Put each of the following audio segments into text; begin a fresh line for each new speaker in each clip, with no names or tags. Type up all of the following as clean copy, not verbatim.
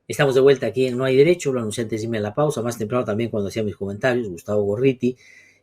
Estamos de vuelta aquí en No hay Derecho, lo anuncié antes de irme a la pausa, más temprano también cuando hacía mis comentarios, Gustavo Gorriti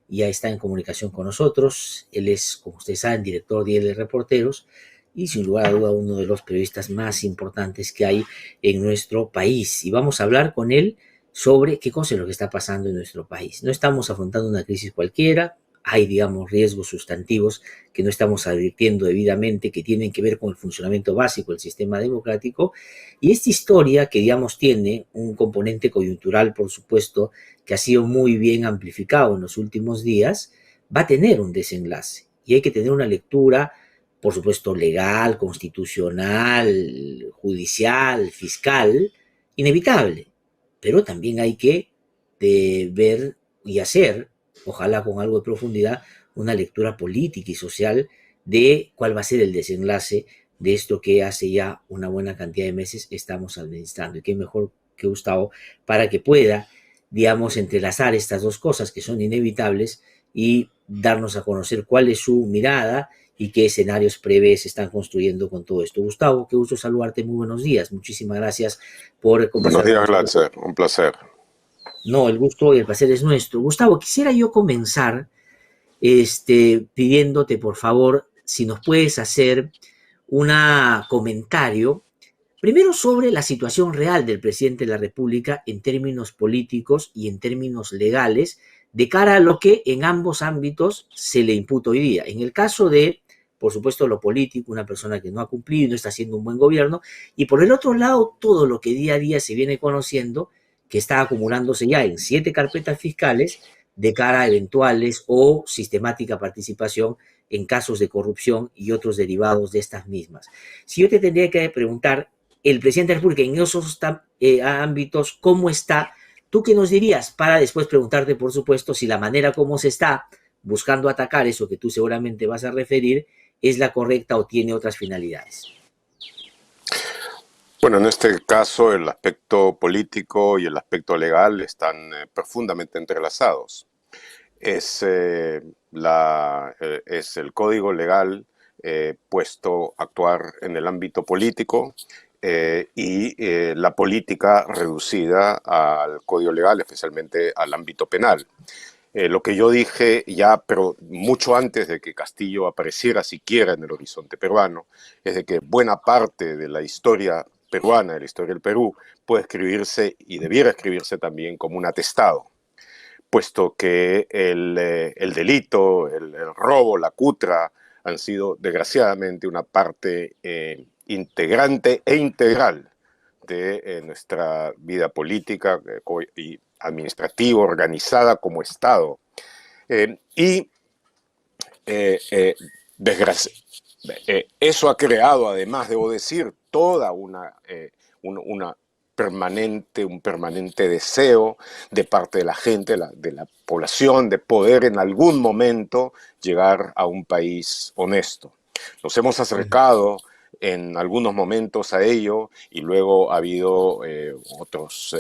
ya está en comunicación con nosotros. Él es, como ustedes saben, director de IL Reporteros y sin lugar a duda uno de los periodistas más importantes que hay en nuestro país. Y vamos a hablar con él sobre qué cosa es lo que está pasando en nuestro país. No estamos afrontando una crisis cualquiera, hay, digamos, riesgos sustantivos que no estamos advirtiendo debidamente, que tienen que ver con el funcionamiento básico del sistema democrático. Y esta historia, que digamos tiene un componente coyuntural, por supuesto, que ha sido muy bien amplificado en los últimos días, va a tener un desenlace. Y hay que tener una lectura, por supuesto, legal, constitucional, judicial, fiscal, inevitable. Pero también hay que ver y hacer, ojalá con algo de profundidad, una lectura política y social de cuál va a ser el desenlace de esto que hace ya una buena cantidad de meses estamos administrando. Y qué mejor que Gustavo para que pueda, digamos, entrelazar estas dos cosas que son inevitables y darnos a conocer cuál es su mirada y qué escenarios prevés se están construyendo con todo esto. Gustavo, qué gusto saludarte, muy buenos días. Muchísimas gracias por
Buenos
conversar con
días,
nosotros.
Glatzer. Un placer.
No, el gusto y el placer es nuestro. Gustavo, quisiera yo comenzar pidiéndote, por favor, si nos puedes hacer un comentario, primero sobre la situación real del presidente de la República en términos políticos y en términos legales, de cara a lo que en ambos ámbitos se le imputa hoy día. En el caso de, por supuesto, lo político, una persona que no ha cumplido y no está haciendo un buen gobierno, y por el otro lado, todo lo que día a día se viene conociendo, que está acumulándose ya en 7 carpetas fiscales de cara a eventuales o sistemática participación en casos de corrupción y otros derivados de estas mismas. Si yo te tendría que preguntar, el presidente de la República en esos ámbitos, ¿cómo está? ¿Tú qué nos dirías? Para después preguntarte, por supuesto, si la manera como se está buscando atacar eso que tú seguramente vas a referir es la correcta o tiene otras finalidades.
Bueno, en este caso el aspecto político y el aspecto legal están profundamente entrelazados. Es, es el código legal puesto a actuar en el ámbito político la política reducida al código legal, especialmente al ámbito penal. Lo que yo dije ya, pero mucho antes de que Castillo apareciera siquiera en el horizonte peruano, es de que buena parte de la historia peruana, de la historia del Perú, puede escribirse y debiera escribirse también como un atestado, puesto que el delito, el robo, la cutra, han sido desgraciadamente una parte integrante e integral de nuestra vida política y administrativa, organizada como Estado. Y eh, eh, eso ha creado, además, debo decir, toda una un permanente deseo de parte de la gente, de la población, de poder en algún momento llegar a un país honesto. Nos hemos acercado en algunos momentos a ello y luego ha habido otros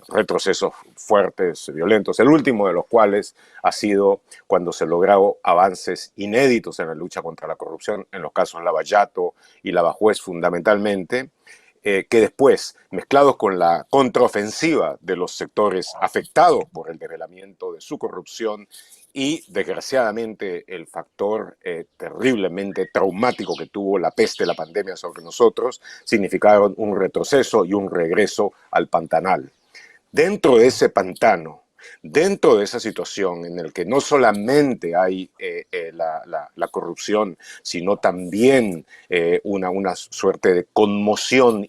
retrocesos fuertes, violentos, el último de los cuales ha sido cuando se lograron avances inéditos en la lucha contra la corrupción, en los casos Lavallato y Lavajuez fundamentalmente, que después, mezclados con la contraofensiva de los sectores afectados por el develamiento de su corrupción y, desgraciadamente, el factor terriblemente traumático que tuvo la peste, la pandemia sobre nosotros, significaron un retroceso y un regreso al pantanal. Dentro de ese pantano, dentro de esa situación en la que no solamente hay la corrupción, sino también una suerte de conmoción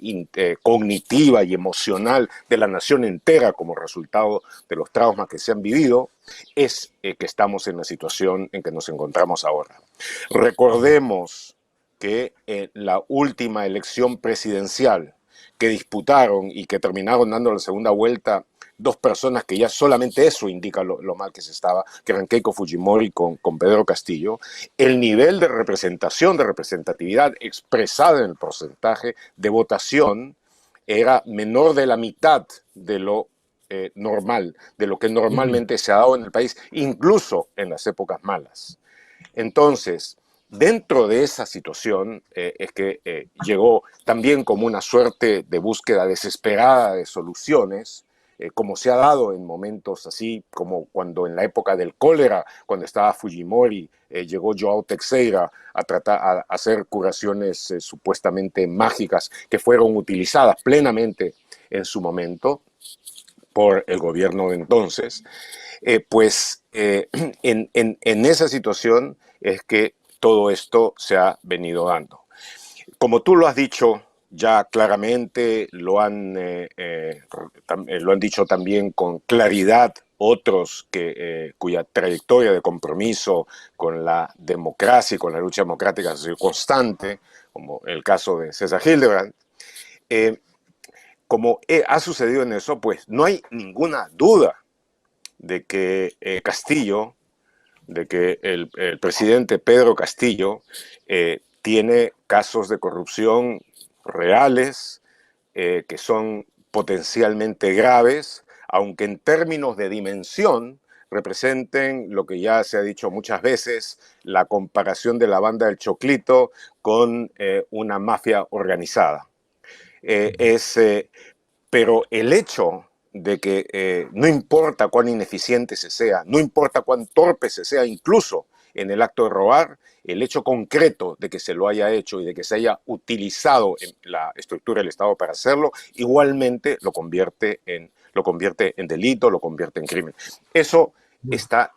cognitiva y emocional de la nación entera como resultado de los traumas que se han vivido, es que estamos en la situación en que nos encontramos ahora. Recordemos que en la última elección presidencial que disputaron y que terminaron dando la segunda vuelta dos personas que ya solamente eso indica lo mal que se estaba, que eran Keiko Fujimori con Pedro Castillo, el nivel de representación, de representatividad expresada en el porcentaje de votación era menor de la mitad de lo normal, de lo que normalmente se ha dado en el país, incluso en las épocas malas. Entonces, dentro de esa situación es que llegó también como una suerte de búsqueda desesperada de soluciones, como se ha dado en momentos así, como cuando en la época del cólera, cuando estaba Fujimori, llegó Joao Teixeira a tratar a hacer curaciones supuestamente mágicas que fueron utilizadas plenamente en su momento por el gobierno de entonces. En esa situación es que todo esto se ha venido dando. Como tú lo has dicho ya claramente, lo han dicho también con claridad otros cuya trayectoria de compromiso con la democracia y con la lucha democrática ha sido constante, como el caso de César Hildebrand. Como ha sucedido en eso, pues no hay ninguna duda de que Castillo, de que el presidente Pedro Castillo tiene casos de corrupción reales, que son potencialmente graves, aunque en términos de dimensión representen lo que ya se ha dicho muchas veces, la comparación de la banda del Choclito con una mafia organizada. Pero el hecho de que no importa cuán ineficiente se sea, no importa cuán torpe se sea, incluso en el acto de robar, el hecho concreto de que se lo haya hecho y de que se haya utilizado en la estructura del Estado para hacerlo, igualmente lo convierte en delito, lo convierte en crimen. Eso está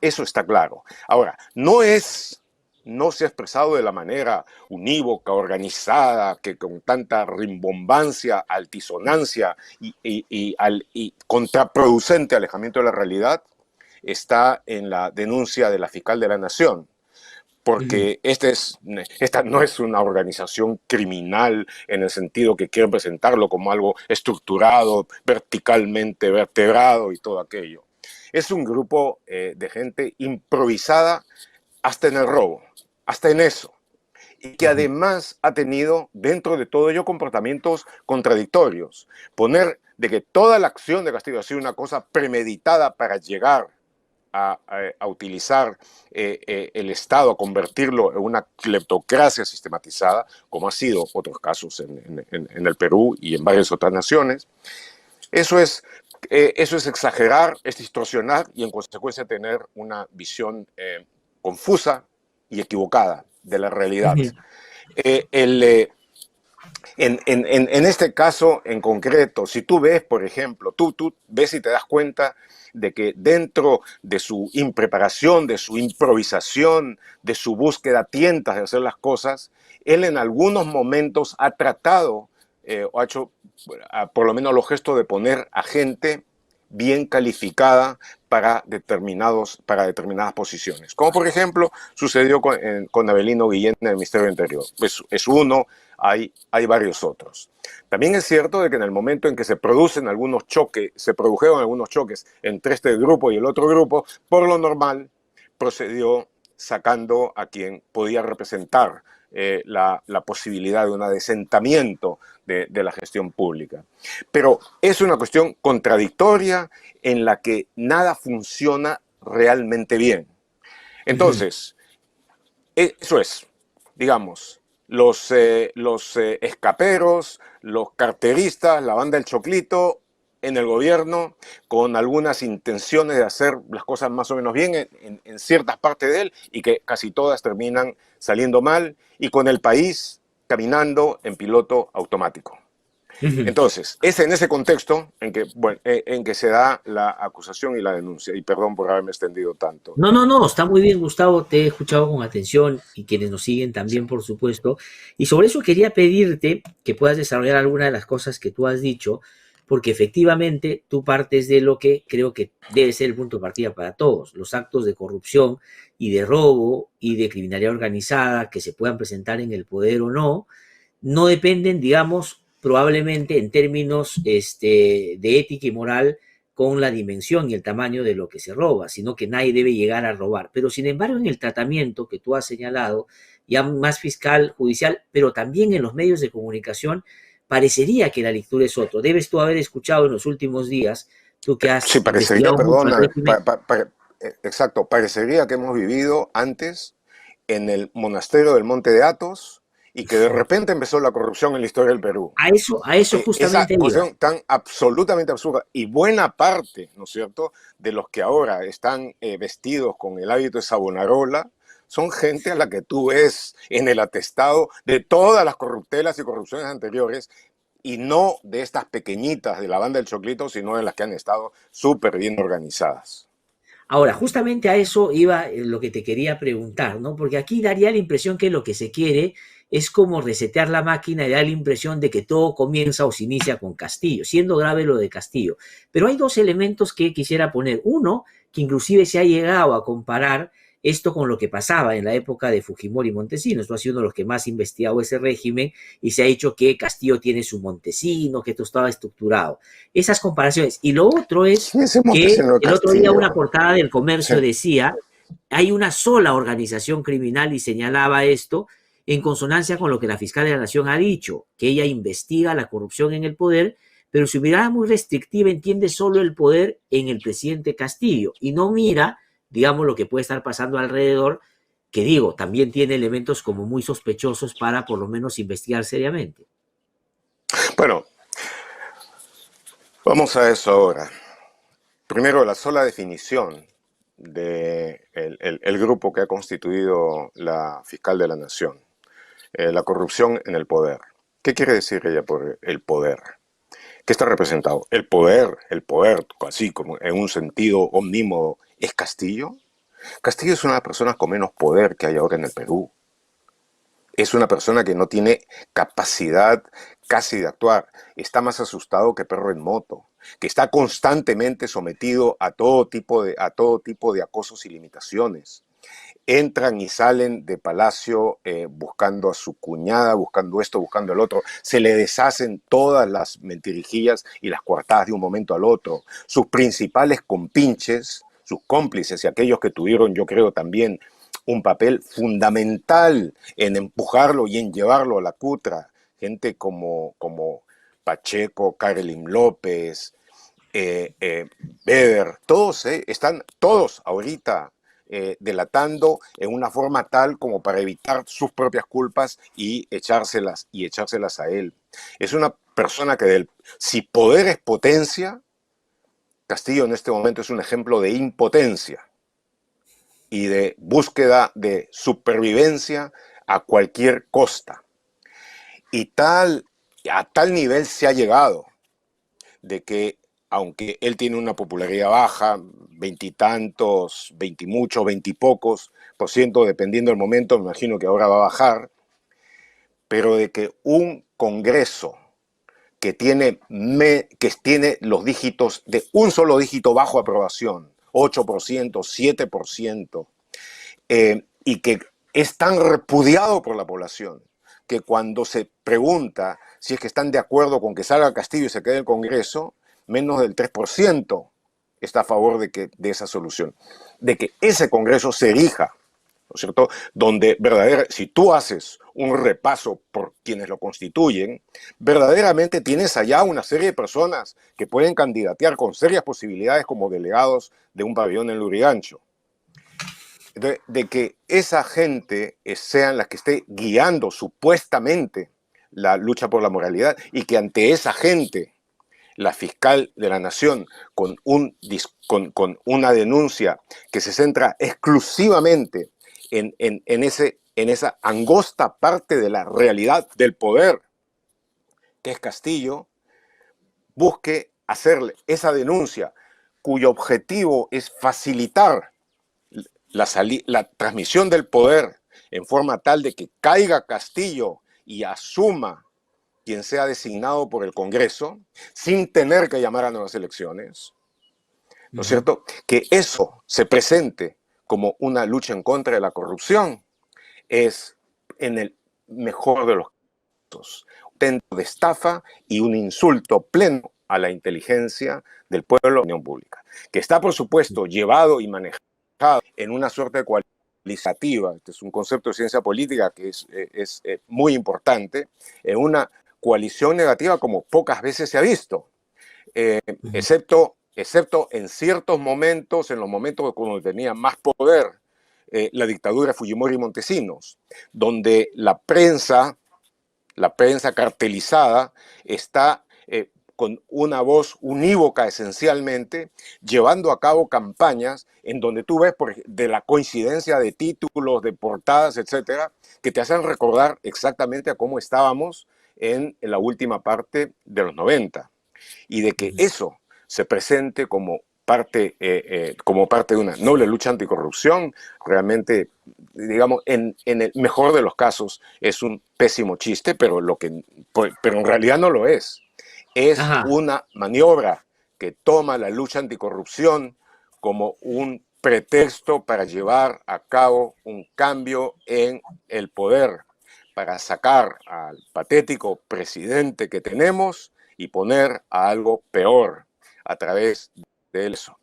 claro. Ahora, no se ha expresado de la manera unívoca, organizada, que con tanta rimbombancia, altisonancia y contraproducente alejamiento de la realidad, está en la denuncia de la fiscal de la Nación. Porque esta no es una organización criminal en el sentido que quieren presentarlo como algo estructurado, verticalmente vertebrado y todo aquello. Es un grupo de gente improvisada hasta en el robo, hasta en eso. Y que además ha tenido dentro de todo ello comportamientos contradictorios. Poner de que toda la acción de Castillo ha sido una cosa premeditada para llegar a utilizar el Estado, a convertirlo en una cleptocracia sistematizada, como ha sido otros casos en el Perú y en varias otras naciones. Eso es exagerar, es distorsionar y en consecuencia tener una visión confusa y equivocada de la realidad. En este caso en concreto, si tú ves, por ejemplo, tú ves y te das cuenta de que dentro de su impreparación, de su improvisación, de su búsqueda a tientas de hacer las cosas, él en algunos momentos ha tratado o ha hecho por lo menos los gestos de poner a gente bien calificada para determinadas posiciones. Como por ejemplo sucedió con Abelino Guillén en el Ministerio del Interior. Es uno, hay varios otros. También es cierto de que en el momento en que se produjeron algunos choques entre este grupo y el otro grupo, por lo normal procedió sacando a quien podía representar la posibilidad de un adesentamiento de la gestión pública. Pero es una cuestión contradictoria en la que nada funciona realmente bien. Entonces, eso es, digamos, los escaperos, los carteristas, la banda del Choclito en el gobierno, con algunas intenciones de hacer las cosas más o menos bien en ciertas partes de él y que casi todas terminan saliendo mal, y con el país caminando en piloto automático. Entonces, es en ese contexto en que se da la acusación y la denuncia. Y perdón por haberme extendido tanto.
No, está muy bien, Gustavo, te he escuchado con atención y quienes nos siguen también, por supuesto. Y sobre eso quería pedirte que puedas desarrollar alguna de las cosas que tú has dicho, porque efectivamente tú partes de lo que creo que debe ser el punto de partida para todos. Los actos de corrupción y de robo y de criminalidad organizada que se puedan presentar en el poder o no dependen, digamos, probablemente en términos de ética y moral con la dimensión y el tamaño de lo que se roba, sino que nadie debe llegar a robar. Pero sin embargo, en el tratamiento que tú has señalado, ya más fiscal, judicial, pero también en los medios de comunicación, parecería que la lectura es otro. Debes tú haber escuchado en los últimos días, tú que has
Sí, parecería,
investigado mucho al
perdona,
régimen.
exacto, parecería que hemos vivido antes en el monasterio del Monte de Athos y que de repente empezó la corrupción en la historia del Perú.
A eso
Esa
justamente iba.
posición tan absolutamente absurda y buena parte, ¿no es cierto?, de los que ahora están vestidos con el hábito de Savonarola son gente a la que tú ves en el atestado de todas las corruptelas y corrupciones anteriores y no de estas pequeñitas de la banda del Choclito, sino de las que han estado súper bien organizadas.
Ahora, justamente a eso iba lo que te quería preguntar, ¿no? Porque aquí daría la impresión que lo que se quiere es como resetear la máquina y dar la impresión de que todo comienza o se inicia con Castillo, siendo grave lo de Castillo. Pero hay dos elementos que quisiera poner. Uno, que inclusive se ha llegado a comparar esto con lo que pasaba en la época de Fujimori y Montesinos. Tú has sido uno de los que más ha investigado ese régimen y se ha dicho que Castillo tiene su Montesino, que esto estaba estructurado. Esas comparaciones. Y lo otro es
¿Quién es el
que
Montesino de
el otro día
Castillo?
una portada del
Sí.
Comercio decía, hay una sola organización criminal y señalaba esto en consonancia con lo que la fiscal de la Nación ha dicho, que ella investiga la corrupción en el poder, pero su mirada muy restrictiva entiende solo el poder en el presidente Castillo y no mira, digamos, lo que puede estar pasando alrededor, que digo, también tiene elementos como muy sospechosos para por lo menos investigar seriamente.
Bueno, vamos a eso ahora. Primero, la sola definición de el grupo que ha constituido la fiscal de la Nación, la corrupción en el poder. ¿Qué quiere decir ella por el poder? ¿Qué está representado? El poder, así como en un sentido omnímodo, ¿es Castillo? Castillo es una de las personas con menos poder que hay ahora en el Perú. Es una persona que no tiene capacidad casi de actuar. Está más asustado que perro en moto, que está constantemente sometido a todo tipo de acosos y limitaciones. Entran y salen de Palacio buscando a su cuñada, buscando esto, buscando el otro. Se le deshacen todas las mentirijillas y las coartadas de un momento al otro. Sus principales compinches, sus cómplices y aquellos que tuvieron, yo creo, también un papel fundamental en empujarlo y en llevarlo a la cutra. Gente como Pacheco, Karelin López, Beder, todos están todos ahorita delatando en una forma tal como para evitar sus propias culpas y echárselas a él. Es una persona que si poder es potencia, Castillo en este momento es un ejemplo de impotencia y de búsqueda de supervivencia a cualquier costa. Y a tal nivel se ha llegado de que aunque él tiene una popularidad baja, veintitantos, veintimuchos, veintipocos por ciento, dependiendo del momento, me imagino que ahora va a bajar, pero de que un Congreso que tiene los dígitos de un solo dígito bajo aprobación, 8%, 7%, y que es tan repudiado por la población que cuando se pregunta si es que están de acuerdo con que salga Castillo y se quede el Congreso, menos del 3% está a favor de esa solución, de que ese Congreso se erija, ¿no es cierto? Donde si tú haces un repaso por quienes lo constituyen, verdaderamente tienes allá una serie de personas que pueden candidatear con serias posibilidades como delegados de un pabellón en Lurigancho. De que esa gente sean las que esté guiando supuestamente la lucha por la moralidad y que ante esa gente la fiscal de la Nación con una denuncia que se centra exclusivamente en esa angosta parte de la realidad del poder que es Castillo, busque hacerle esa denuncia cuyo objetivo es facilitar la transmisión del poder en forma tal de que caiga Castillo y asuma quien sea designado por el Congreso, sin tener que llamar a nuevas elecciones, ¿no es cierto? Que eso se presente como una lucha en contra de la corrupción es, en el mejor de los casos, un intento de estafa y un insulto pleno a la inteligencia del pueblo y la opinión pública, que está, por supuesto, llevado y manejado en una suerte de coalizativa. Este es un concepto de ciencia política que es muy importante, en una coalición negativa como pocas veces se ha visto, excepto en ciertos momentos, en los momentos cuando tenía más poder la dictadura de Fujimori y Montesinos, donde la prensa cartelizada está con una voz unívoca esencialmente, llevando a cabo campañas en donde tú ves de la coincidencia de títulos, de portadas, etcétera, que te hacen recordar exactamente a cómo estábamos en la última parte de los 90. Y de que eso se presente como parte de una noble lucha anticorrupción, realmente, digamos, en el mejor de los casos es un pésimo chiste, pero en realidad no lo es. Es
Ajá.
una maniobra que toma la lucha anticorrupción como un pretexto para llevar a cabo un cambio en el poder, para sacar al patético presidente que tenemos y poner a algo peor a través de eso.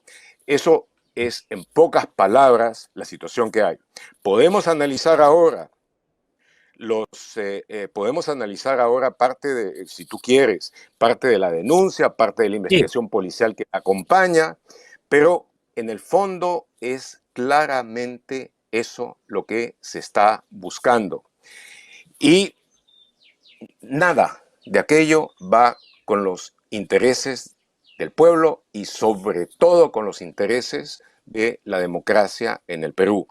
Eso es, en pocas palabras, la situación que hay. Podemos analizar ahora parte de, si tú quieres, parte de la denuncia, parte de la
Sí.
investigación policial que acompaña, pero en el fondo es claramente eso lo que se está buscando. Y nada de aquello va con los intereses del pueblo y sobre todo con los intereses de la democracia en el Perú.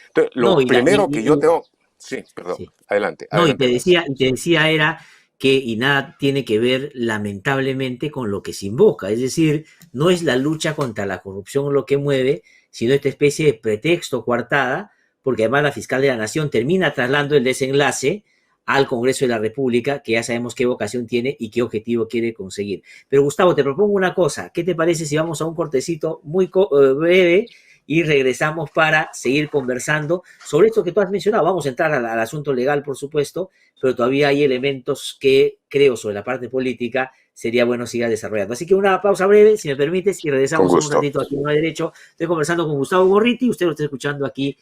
Entonces,
No,
lo primero que yo tengo... Sí, perdón.
sí.
Adelante,
No,
adelante, Blas.
y te decía era que, y nada tiene que ver lamentablemente con lo que se invoca, es decir, no es la lucha contra la corrupción lo que mueve, sino esta especie de pretexto coartada, porque además la fiscal de la Nación termina trasladando el desenlace al Congreso de la República, que ya sabemos qué vocación tiene y qué objetivo quiere conseguir. Pero Gustavo, te propongo una cosa, ¿qué te parece si vamos a un cortecito muy breve y regresamos para seguir conversando sobre esto que tú has mencionado? Vamos a entrar al asunto legal, por supuesto, pero todavía hay elementos que creo sobre la parte política sería bueno siga desarrollando. Así que una pausa breve, si me permites, y
Con
regresamos en un
gusto.
ratito aquí en No hay Derecho. Estoy conversando con Gustavo Gorriti, usted lo está escuchando aquí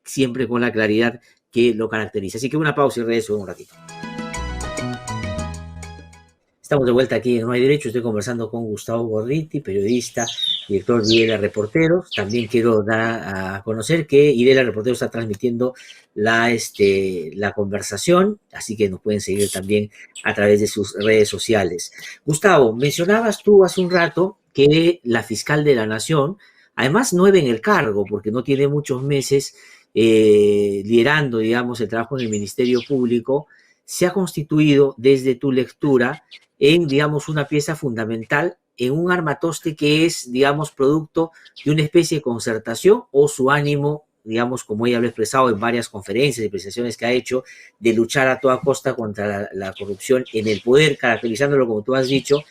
siempre con la claridad que lo caracteriza. Así que una pausa y regreso en un ratito. Estamos de vuelta aquí en No hay Derecho. Estoy conversando con Gustavo Gorriti, periodista, director de Idela Reporteros. También quiero dar a conocer que Idela Reporteros está transmitiendo la conversación, así que nos pueden seguir también a través de sus redes sociales. Gustavo, mencionabas tú hace un rato que la fiscal de la Nación, además nueva en el cargo, porque no tiene muchos meses liderando, digamos, el trabajo en el Ministerio Público, se ha constituido desde tu lectura en, digamos, una pieza fundamental en un armatoste que es, digamos, producto de una especie de concertación o su ánimo, digamos, como ella lo ha expresado en varias conferencias y presentaciones que ha hecho, de luchar a toda costa contra la corrupción en el poder, caracterizándolo, como tú has dicho,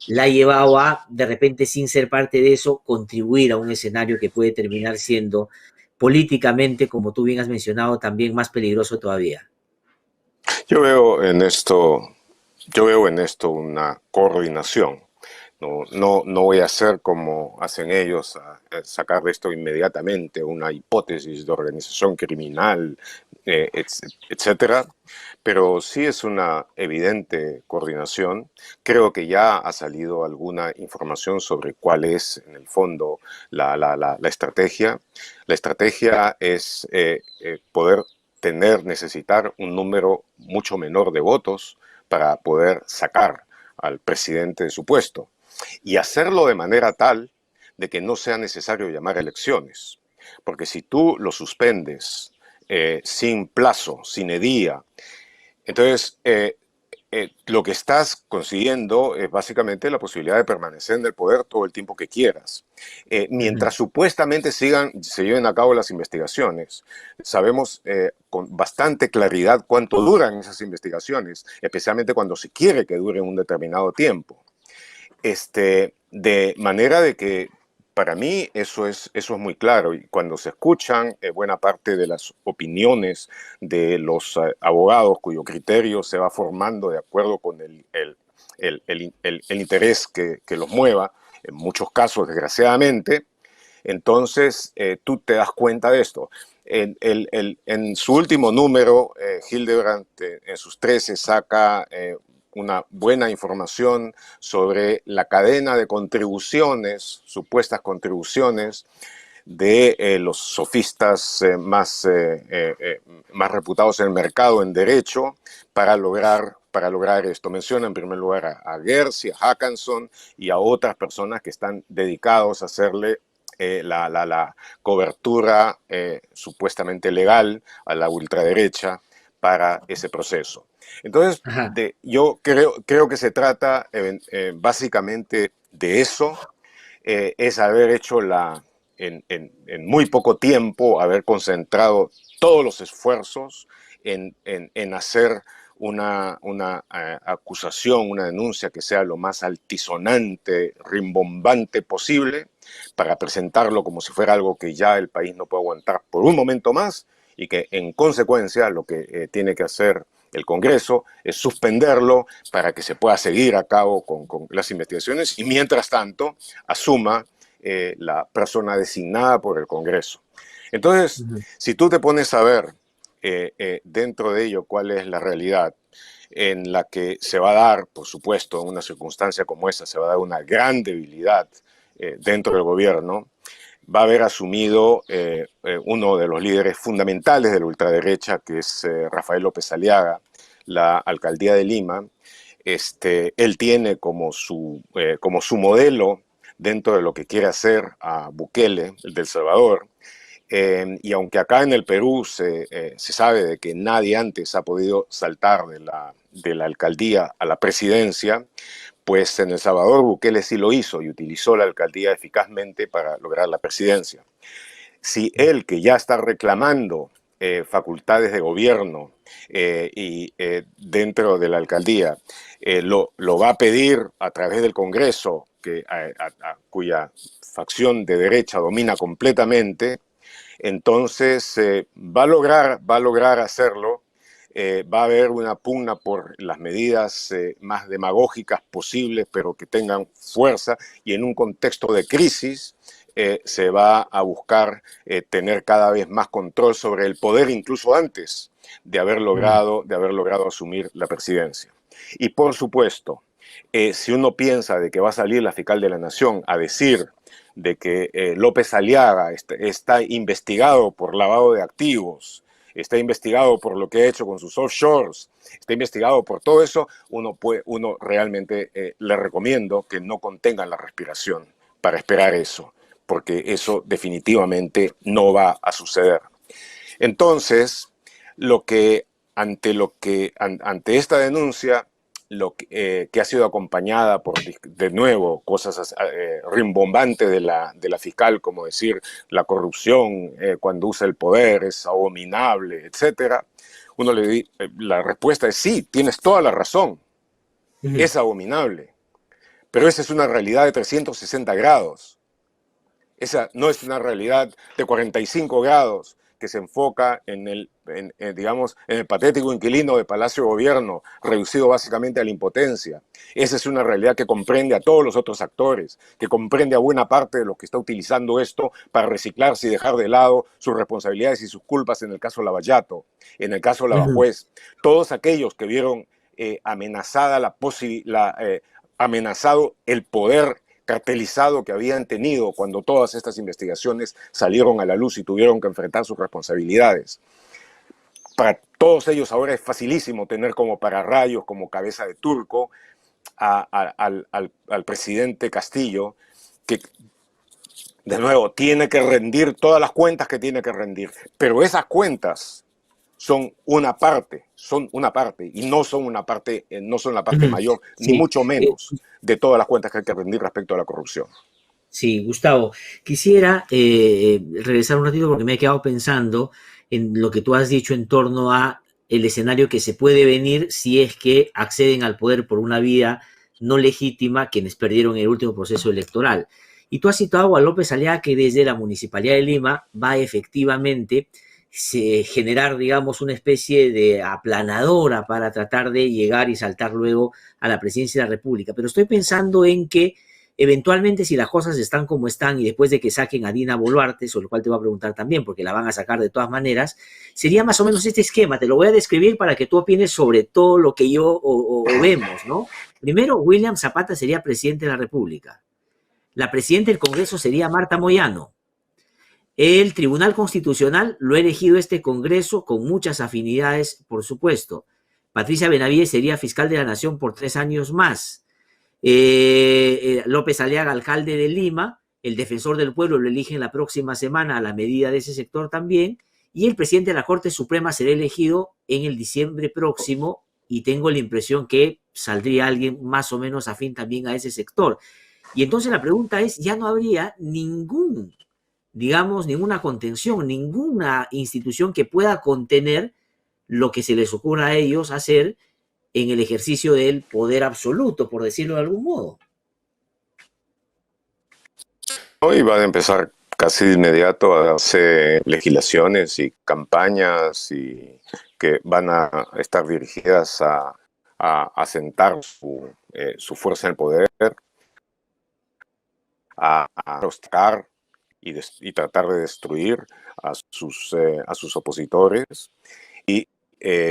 la ha llevado a, de repente, sin ser parte de eso, contribuir a un escenario que puede terminar siendo políticamente, como tú bien has mencionado, también más peligroso todavía.
Yo veo en esto, yo veo en esto una coordinación. No voy a hacer como hacen ellos, a sacar de esto inmediatamente una hipótesis de organización criminal, etcétera, pero sí es una evidente coordinación. Creo que ya ha salido alguna información sobre cuál es, en el fondo, la estrategia. La estrategia es poder necesitar un número mucho menor de votos para poder sacar al presidente de su puesto y hacerlo de manera tal de que no sea necesario llamar a elecciones. Porque si tú lo suspendes sin plazo, sin edía, entonces lo que estás consiguiendo es básicamente la posibilidad de permanecer en el poder todo el tiempo que quieras. Mientras supuestamente se lleven a cabo las investigaciones, sabemos con bastante claridad cuánto duran esas investigaciones, especialmente cuando se quiere que duren un determinado tiempo. De manera de que para mí eso es muy claro, y cuando se escuchan buena parte de las opiniones de los abogados cuyo criterio se va formando de acuerdo con el interés que los mueva, en muchos casos desgraciadamente, entonces tú te das cuenta de esto. En su último número, Hildebrand en sus 13 saca una buena información sobre la cadena de contribuciones, supuestas contribuciones de los sofistas más reputados en el mercado en derecho para lograr esto. Menciona en primer lugar a Gersi, a Hackanson y a otras personas que están dedicados a hacerle la cobertura supuestamente legal a la ultraderecha para ese proceso. Entonces,
Ajá.
yo creo que se trata básicamente de eso, es haber hecho en muy poco tiempo, haber concentrado todos los esfuerzos en hacer una acusación, una denuncia que sea lo más altisonante, rimbombante posible, para presentarlo como si fuera algo que ya el país no puede aguantar por un momento más y que en consecuencia lo que tiene que hacer el Congreso es suspenderlo para que se pueda seguir a cabo con las investigaciones y mientras tanto asuma la persona designada por el Congreso. Entonces,
Ujú.
si tú te pones a ver dentro de ello cuál es la realidad en la que se va a dar, por supuesto, en una circunstancia como esa, se va a dar una gran debilidad dentro del gobierno, va a haber asumido uno de los líderes fundamentales de la ultraderecha, que es Rafael López Aliaga, la alcaldía de Lima. Él tiene como su modelo dentro de lo que quiere hacer a Bukele, el de El Salvador. Y aunque acá en el Perú se sabe de que nadie antes ha podido saltar de la alcaldía a la presidencia, pues en El Salvador Bukele sí lo hizo y utilizó la alcaldía eficazmente para lograr la presidencia. Si él, que ya está reclamando facultades de gobierno dentro de la alcaldía, lo va a pedir a través del Congreso, cuya facción de derecha domina completamente, entonces va a lograr hacerlo. Va a haber una pugna por las medidas más demagógicas posibles, pero que tengan fuerza, y en un contexto de crisis se va a buscar tener cada vez más control sobre el poder, incluso antes de haber logrado asumir la presidencia. Y por supuesto, si uno piensa de que va a salir la fiscal de la Nación a decir de que López Aliaga está investigado por lavado de activos, está investigado por lo que ha hecho con sus offshores, está investigado por todo eso, uno realmente le recomiendo que no contengan la respiración para esperar eso, porque eso definitivamente no va a suceder. Entonces, ante esta denuncia, que ha sido acompañada por, de nuevo, cosas rimbombantes de la fiscal, como decir, la corrupción cuando usa el poder es abominable, etc. La respuesta es sí, tienes toda la razón,
Ujú.
es abominable, pero esa es una realidad de 360 grados. Esa no es una realidad de 45 grados que se enfoca digamos, en el patético inquilino de Palacio de Gobierno, reducido básicamente a la impotencia. Esa es una realidad que comprende a todos los otros actores, que comprende a buena parte de los que está utilizando esto para reciclarse y dejar de lado sus responsabilidades y sus culpas en el caso Lavallato, en el caso
Ujú.
Lavajuez. Todos aquellos que vieron amenazado el poder cartelizado que habían tenido cuando todas estas investigaciones salieron a la luz y tuvieron que enfrentar sus responsabilidades. Para todos ellos ahora es facilísimo tener como pararrayos, como cabeza de turco, al presidente Castillo, que de nuevo tiene que rendir todas las cuentas que tiene que rendir, pero esas cuentas son una parte, y no son la parte
Ujú.
mayor, ni
Sí.
mucho
Eh,
menos, de todas las cuentas que hay que rendir respecto a la corrupción.
Sí, Gustavo, quisiera regresar un ratito porque me he quedado pensando en lo que tú has dicho en torno a el escenario que se puede venir si es que acceden al poder por una vía no legítima quienes perdieron el último proceso electoral. Y tú has citado a López Aliaga que desde la Municipalidad de Lima va efectivamente generar, digamos, una especie de aplanadora para tratar de llegar y saltar luego a la presidencia de la República. Pero estoy pensando en que eventualmente, si las cosas están como están y después de que saquen a Dina Boluarte, sobre lo cual te voy a preguntar también, porque la van a sacar de todas maneras, sería más o menos este esquema. Te lo voy a describir para que tú opines sobre todo lo que yo o vemos, ¿no? Primero, William Zapata sería presidente de la República. La presidenta del Congreso sería Marta Moyano. El Tribunal Constitucional lo ha elegido este Congreso con muchas afinidades, por supuesto. Patricia Benavides sería fiscal de la Nación por 3 años más. López Aliaga, alcalde de Lima, el defensor del pueblo lo eligen la próxima semana a la medida de ese sector también, y el presidente de la Corte Suprema será elegido en el diciembre próximo, y tengo la impresión que saldría alguien más o menos afín también a ese sector. Y entonces la pregunta es, ya no habría digamos, ninguna contención, ninguna institución que pueda contener lo que se les ocurra a ellos hacer en el ejercicio del poder absoluto, por decirlo de algún modo.
Hoy van a empezar casi de inmediato a hacer legislaciones y campañas y que van a estar dirigidas a sentar su fuerza en el poder, a rostrar y tratar de destruir a sus opositores y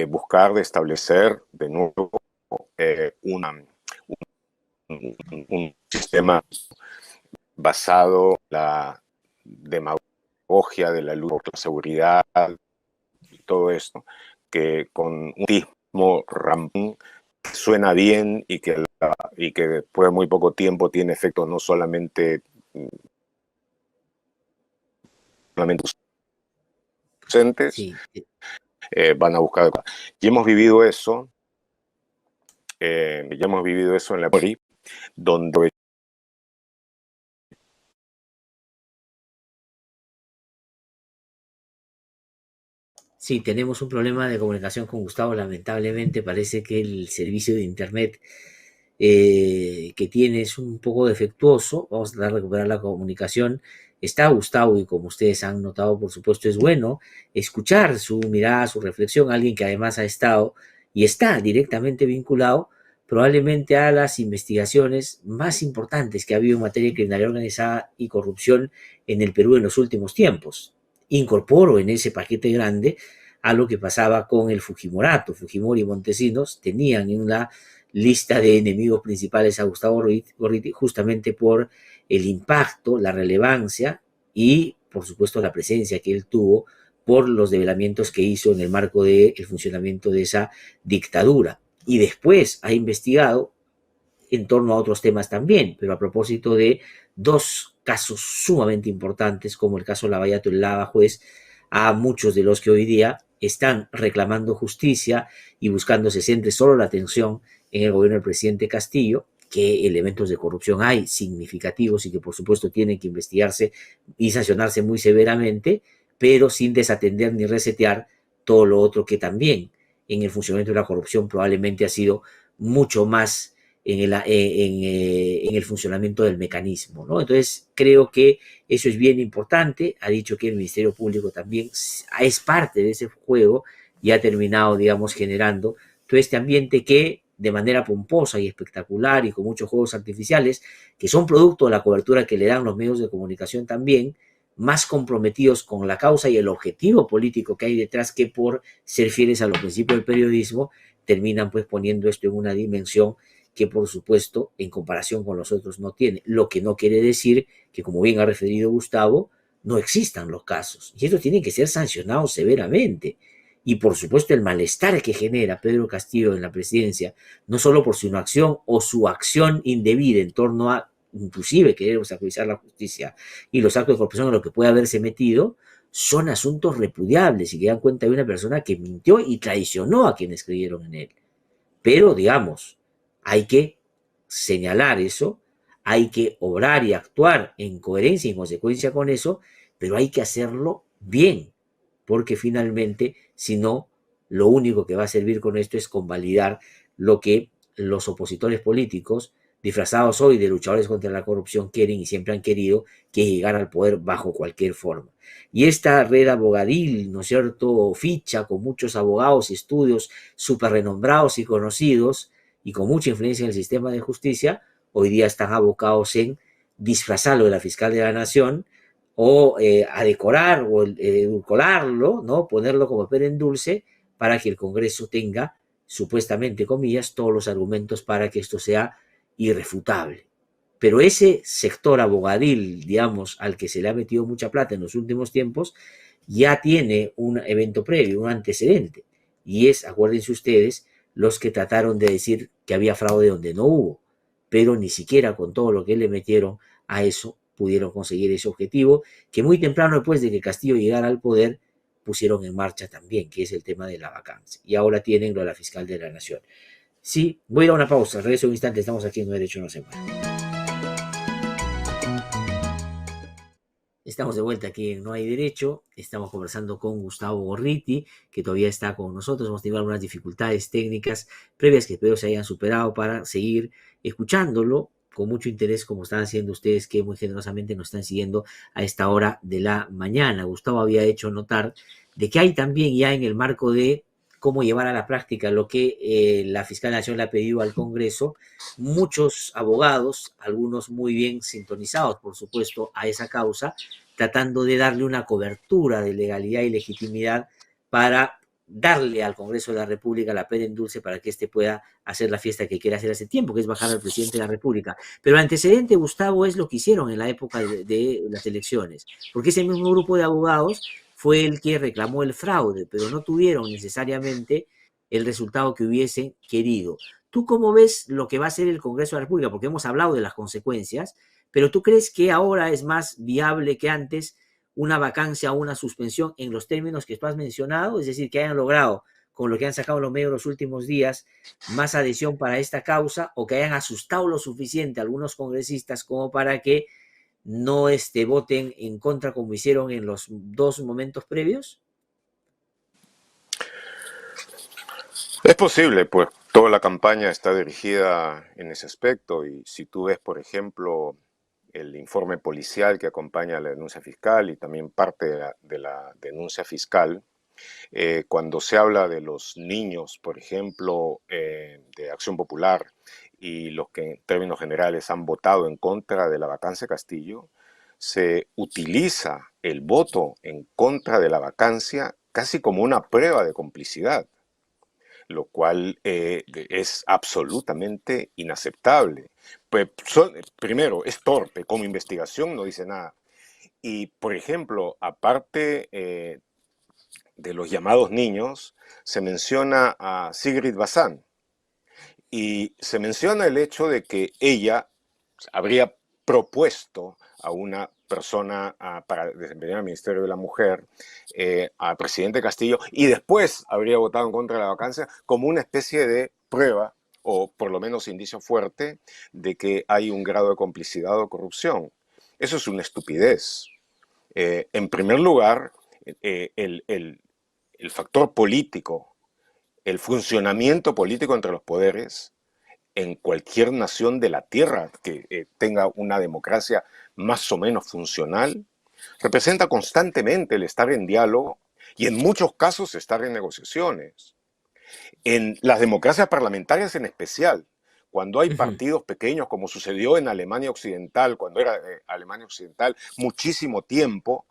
buscar de establecer de nuevo un sistema basado en la demagogia de la lucha por la seguridad y todo esto, que con un tismo rampón que suena bien y que después de muy poco tiempo tiene efectos no solamente ausentes,
Sí.
van a buscar. Y hemos vivido eso, ya hemos vivido eso en la PRI, donde
Sí, tenemos un problema de comunicación con Gustavo. Lamentablemente parece que el servicio de internet que tiene es un poco defectuoso. Vamos a tratar de recuperar la comunicación. Está Gustavo y como ustedes han notado, por supuesto, es bueno escuchar su mirada, su reflexión. Alguien que además ha estado y está directamente vinculado probablemente a las investigaciones más importantes que ha habido en materia de criminalidad organizada y corrupción en el Perú en los últimos tiempos. Incorporo en ese paquete grande a lo que pasaba con el Fujimorato. Fujimori y Montesinos tenían en la lista de enemigos principales a Gustavo Gorriti justamente por el impacto, la relevancia y, por supuesto, la presencia que él tuvo por los develamientos que hizo en el marco del funcionamiento de esa dictadura. Y después ha investigado en torno a otros temas también, pero a propósito de dos casos sumamente importantes, como el caso Lavallato y Lava Juez, a muchos de los que hoy día están reclamando justicia y buscando se centre solo la atención en el gobierno del presidente Castillo, que elementos de corrupción hay significativos y que por supuesto tienen que investigarse y sancionarse muy severamente, pero sin desatender ni resetear todo lo otro que también en el funcionamiento de la corrupción probablemente ha sido mucho más en el funcionamiento del mecanismo, ¿no? Entonces, creo que eso es bien importante. Ha dicho que el Ministerio Público también es parte de ese juego y ha terminado, digamos, generando todo este ambiente que, de manera pomposa y espectacular y con muchos juegos artificiales, que son producto de la cobertura que le dan los medios de comunicación también, más comprometidos con la causa y el objetivo político que hay detrás que por ser fieles a los principios del periodismo, terminan pues poniendo esto en una dimensión que por supuesto en comparación con los otros no tiene, lo que no quiere decir que, como bien ha referido Gustavo, no existan los casos, y estos tienen que ser sancionados severamente. Y por supuesto el malestar que genera Pedro Castillo en la presidencia, no solo por su inacción o su acción indebida en torno a inclusive querer obstaculizar la justicia y los actos de corrupción en los que puede haberse metido, son asuntos repudiables y que dan cuenta de una persona que mintió y traicionó a quienes creyeron en él. Pero, digamos, hay que señalar eso, hay que obrar y actuar en coherencia y en consecuencia con eso, pero hay que hacerlo bien, porque finalmente, si no, lo único que va a servir con esto es convalidar lo que los opositores políticos, disfrazados hoy de luchadores contra la corrupción, quieren y siempre han querido, que es llegar al poder bajo cualquier forma. Y esta red abogadil, ¿no es cierto?, ficha con muchos abogados y estudios súper renombrados y conocidos y con mucha influencia en el sistema de justicia, hoy día están abocados en disfrazarlo de la fiscal de la nación o a decorar o edulcorarlo, ¿no? Ponerlo como pera en dulce para que el Congreso tenga, supuestamente, comillas, todos los argumentos para que esto sea irrefutable. Pero ese sector abogadil, digamos, al que se le ha metido mucha plata en los últimos tiempos, ya tiene un evento previo, un antecedente. Y es, acuérdense ustedes, los que trataron de decir que había fraude donde no hubo. Pero ni siquiera con todo lo que le metieron a eso pudieron conseguir ese objetivo, que muy temprano después de que Castillo llegara al poder, pusieron en marcha también, que es el tema de la vacancia. Y ahora tienen lo de la fiscal de la Nación. Sí, voy a ir a una pausa, regreso un instante, estamos aquí en No Derecho No Se Muere. Estamos de vuelta aquí en No Hay Derecho. Estamos conversando con Gustavo Gorriti, que todavía está con nosotros. Hemos tenido algunas dificultades técnicas previas que espero se hayan superado para seguir escuchándolo con mucho interés, como están haciendo ustedes, que muy generosamente nos están siguiendo a esta hora de la mañana. Gustavo había hecho notar de que hay también ya en el marco de cómo llevar a la práctica lo que la Fiscal de la Nación le ha pedido al Congreso, muchos abogados, algunos muy bien sintonizados, por supuesto, a esa causa, tratando de darle una cobertura de legalidad y legitimidad para darle al Congreso de la República la pera en dulce para que éste pueda hacer la fiesta que quiere hacer hace tiempo, que es bajar al presidente de la República. Pero el antecedente, Gustavo, es lo que hicieron en la época de las elecciones, porque ese mismo grupo de abogados fue el que reclamó el fraude, pero no tuvieron necesariamente el resultado que hubiesen querido. ¿Tú cómo ves lo que va a hacer el Congreso de la República? Porque hemos hablado de las consecuencias, pero ¿tú crees que ahora es más viable que antes una vacancia o una suspensión en los términos que tú has mencionado? Es decir, que hayan logrado, con lo que han sacado los medios los últimos días, más adhesión para esta causa, o que hayan asustado lo suficiente a algunos congresistas como para que no voten en contra como hicieron en los dos momentos previos?
Es posible, pues toda la campaña está dirigida en ese aspecto y si tú ves, por ejemplo, el informe policial que acompaña a la denuncia fiscal y también parte de la denuncia fiscal, cuando se habla de los niños, por ejemplo, de Acción Popular y los que en términos generales han votado en contra de la vacancia Castillo, se utiliza el voto en contra de la vacancia casi como una prueba de complicidad, lo cual es absolutamente inaceptable. Pues primero, es torpe, como investigación no dice nada. Y, por ejemplo, aparte de los llamados niños, se menciona a Sigrid Bazán y se menciona el hecho de que ella habría propuesto a una persona para desempeñar el Ministerio de la Mujer, al presidente Castillo, y después habría votado en contra de la vacancia como una especie de prueba, o por lo menos indicio fuerte, de que hay un grado de complicidad o corrupción. Eso es una estupidez. En primer lugar, el factor político, el funcionamiento político entre los poderes, en cualquier nación de la Tierra que tenga una democracia más o menos funcional, representa constantemente el estar en diálogo y en muchos casos estar en negociaciones. En las democracias parlamentarias en especial, cuando hay partidos pequeños, como sucedió en Alemania Occidental, cuando era Alemania Occidental, muchísimo tiempo,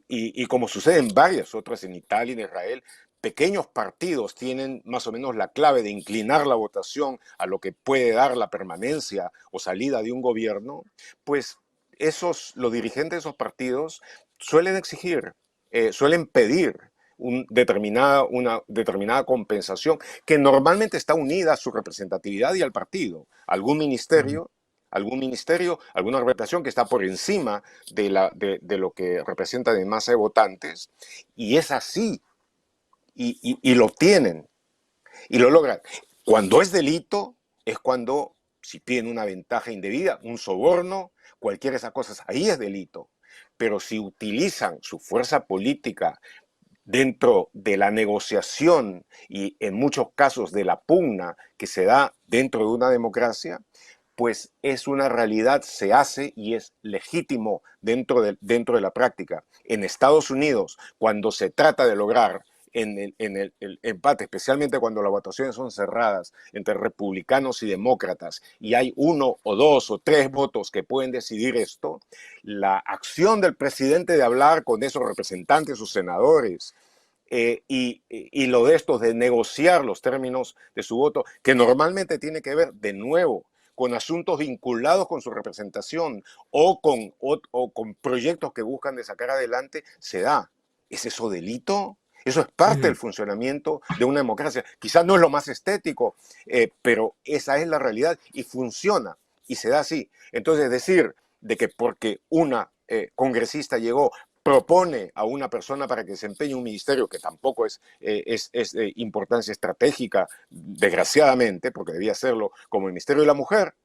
y como sucede en varias otras, en Italia y en Israel, pequeños partidos tienen más o menos la clave de inclinar la votación a lo que puede dar la permanencia o salida de un gobierno, pues los dirigentes de esos partidos suelen exigir, suelen pedir una determinada compensación que normalmente está unida a su representatividad y al partido. Algún ministerio, alguna representación que está por encima de lo que representa de masa de votantes, y es así, y lo obtienen, y lo logran. Cuando es delito, es cuando, si piden una ventaja indebida, un soborno, cualquiera de esas cosas, ahí es delito. Pero si utilizan su fuerza política dentro de la negociación y en muchos casos de la pugna que se da dentro de una democracia, pues es una realidad, se hace y es legítimo dentro de la práctica. En Estados Unidos, cuando se trata de lograr el empate, especialmente cuando las votaciones son cerradas entre republicanos y demócratas y hay uno o dos o tres votos que pueden decidir esto, la acción del presidente de hablar con esos representantes, sus senadores, y lo de estos de negociar los términos de su voto, que normalmente tiene que ver de nuevo con asuntos vinculados con su representación o con proyectos que buscan de sacar adelante, se da. ¿Es eso delito? Eso es parte del funcionamiento de una democracia. Quizás no es lo más estético, pero esa es la realidad y funciona y se da así. Entonces decir de que porque una congresista llegó, propone a una persona para que desempeñe un ministerio que tampoco es de importancia estratégica, desgraciadamente, porque debía hacerlo como el Ministerio de la Mujer,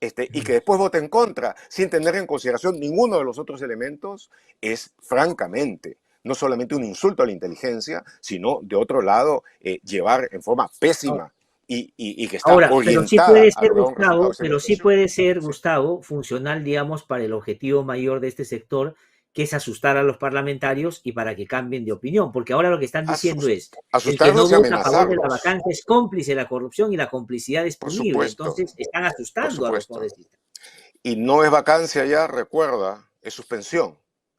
y que después vote en contra sin tener en consideración ninguno de los otros elementos, es francamente no solamente un insulto a la inteligencia, sino de otro lado llevar en forma pésima y que está
Ahora, pero sí
orientada
puede
a
ser,
lograr un resultado
Gustavo,
esa
pero sí
investigación.
puede ser, Gustavo, funcional, digamos, para el objetivo mayor de este sector, que es asustar a los parlamentarios y para que cambien de opinión, porque ahora lo que están diciendo es, el que no
Asustarlos y
vota a favor de la
amenazarlos,
vacancia es cómplice de la corrupción y la complicidad es
por
punible,
supuesto,
entonces están
por
asustando a los
supuesto.
congresistas.
Y no es vacancia ya, recuerda, es suspensión.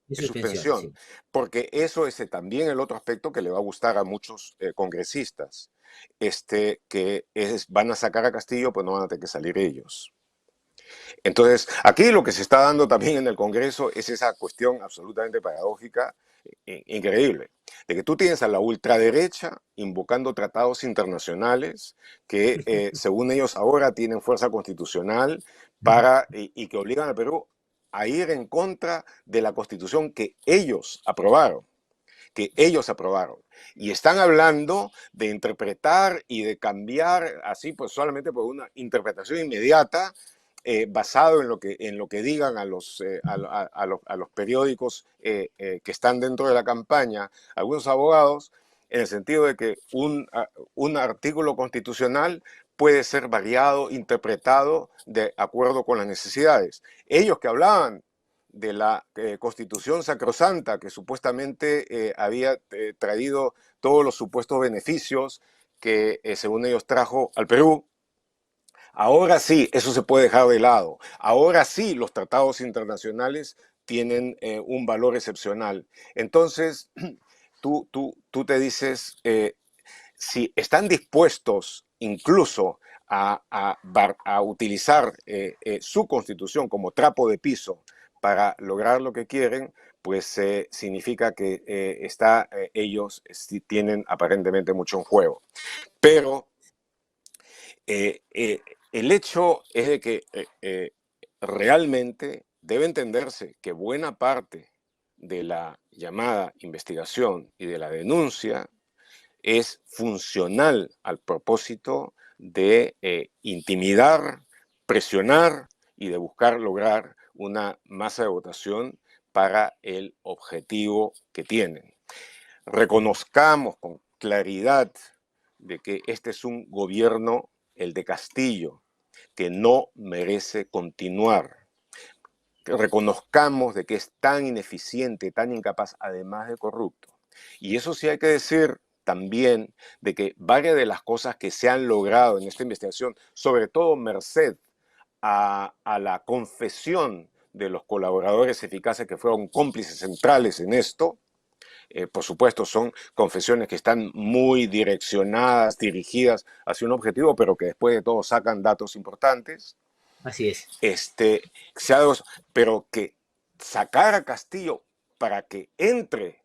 Es
Es
suspensión,
suspensión,
sí.
porque eso es también el otro aspecto que le va a gustar a muchos congresistas, van a sacar a Castillo, pues no van a tener que salir ellos. Entonces, aquí lo que se está dando también en el Congreso es esa cuestión absolutamente paradójica, increíble, de que tú tienes a la ultraderecha invocando tratados internacionales que, según ellos ahora, tienen fuerza constitucional y que obligan al Perú a ir en contra de la Constitución que ellos aprobaron. Y están hablando de interpretar y de cambiar así, pues solamente por una interpretación inmediata, basado en lo que digan a los periódicos que están dentro de la campaña, algunos abogados, en el sentido de que un artículo constitucional puede ser variado, interpretado de acuerdo con las necesidades. Ellos que hablaban de la Constitución sacrosanta que supuestamente había traído todos los supuestos beneficios que según ellos trajo al Perú. Ahora sí, eso se puede dejar de lado. Ahora sí, los tratados internacionales tienen un valor excepcional. Entonces, tú te dices, si están dispuestos incluso a utilizar su constitución como trapo de piso para lograr lo que quieren, pues significa que ellos tienen aparentemente mucho en juego. Pero el hecho es de que realmente debe entenderse que buena parte de la llamada investigación y de la denuncia es funcional al propósito de intimidar, presionar y de buscar lograr una masa de votación para el objetivo que tienen. Reconozcamos con claridad de que este es un gobierno, el de Castillo, que no merece continuar. Reconozcamos de que es tan ineficiente, tan incapaz, además de corrupto. Y eso sí hay que decir también de que varias de las cosas que se han logrado en esta investigación, sobre todo merced a la confesión de los colaboradores eficaces que fueron cómplices centrales en esto, por supuesto, son confesiones que están muy direccionadas, dirigidas hacia un objetivo, pero que después de todo sacan datos importantes.
Así es.
Pero que sacar a Castillo para que entre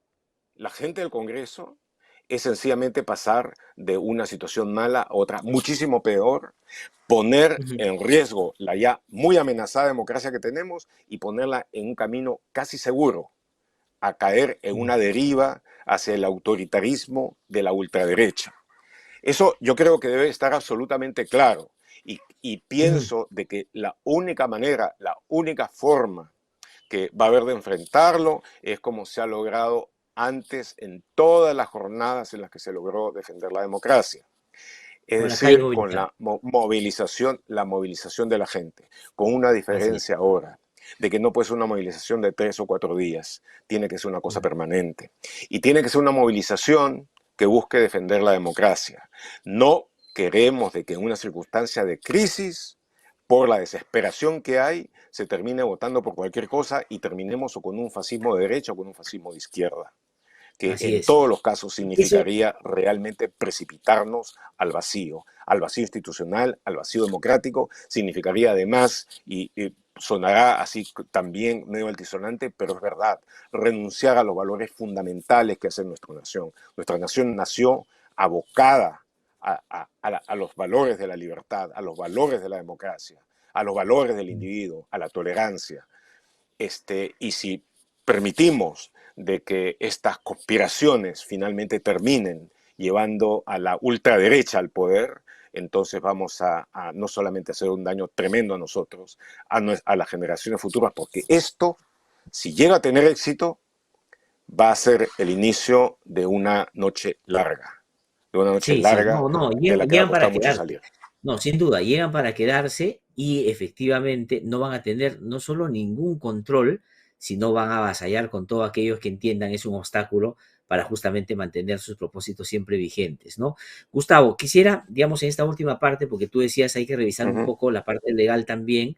la gente del Congreso es sencillamente pasar de una situación mala a otra muchísimo peor, poner en riesgo la ya muy amenazada democracia que tenemos y ponerla en un camino casi seguro a caer en una deriva hacia el autoritarismo de la ultraderecha. Eso yo creo que debe estar absolutamente claro y pienso de que la única manera, la única forma que va a haber de enfrentarlo es como se ha logrado antes en todas las jornadas en las que se logró defender la democracia. Es
Con la calle
decir, con
movilizada.
la movilización de la gente, con una
Así es.
diferencia ahora, de que no puede ser una movilización de 3 o 4 días, tiene que ser una cosa permanente. Y tiene que ser una movilización que busque defender la democracia. No queremos de que en una circunstancia de crisis, por la desesperación que hay, se termine votando por cualquier cosa y terminemos o con un fascismo de derecha o con un fascismo de izquierda. que
Así
en
es.
todos los casos
Eso,
significaría realmente precipitarnos al vacío institucional, al vacío democrático, significaría además, y sonará así también medio altisonante, pero es verdad, renunciar a los valores fundamentales que hace nuestra nación. Nuestra nación nació abocada a los valores de la libertad, a los valores de la democracia, a los valores del individuo, a la tolerancia. Y si permitimos de que estas conspiraciones finalmente terminen llevando a la ultraderecha al poder, entonces vamos a no solamente hacer un daño tremendo a nosotros, a las generaciones futuras, porque esto, si llega a tener éxito, va a ser el inicio de una noche
sí, sí,
larga
no, no,
de la que va a
llegan para
costar mucho
quedarse.
salir.
No, sin duda, llegan para quedarse y efectivamente no van a tener no solo ningún control, sino van a avasallar con todos aquellos que entiendan es un obstáculo para justamente mantener sus propósitos siempre vigentes, ¿no? Gustavo, quisiera, digamos, en esta última parte, porque tú decías hay que revisar
Uh
un
-huh.
poco la parte legal también,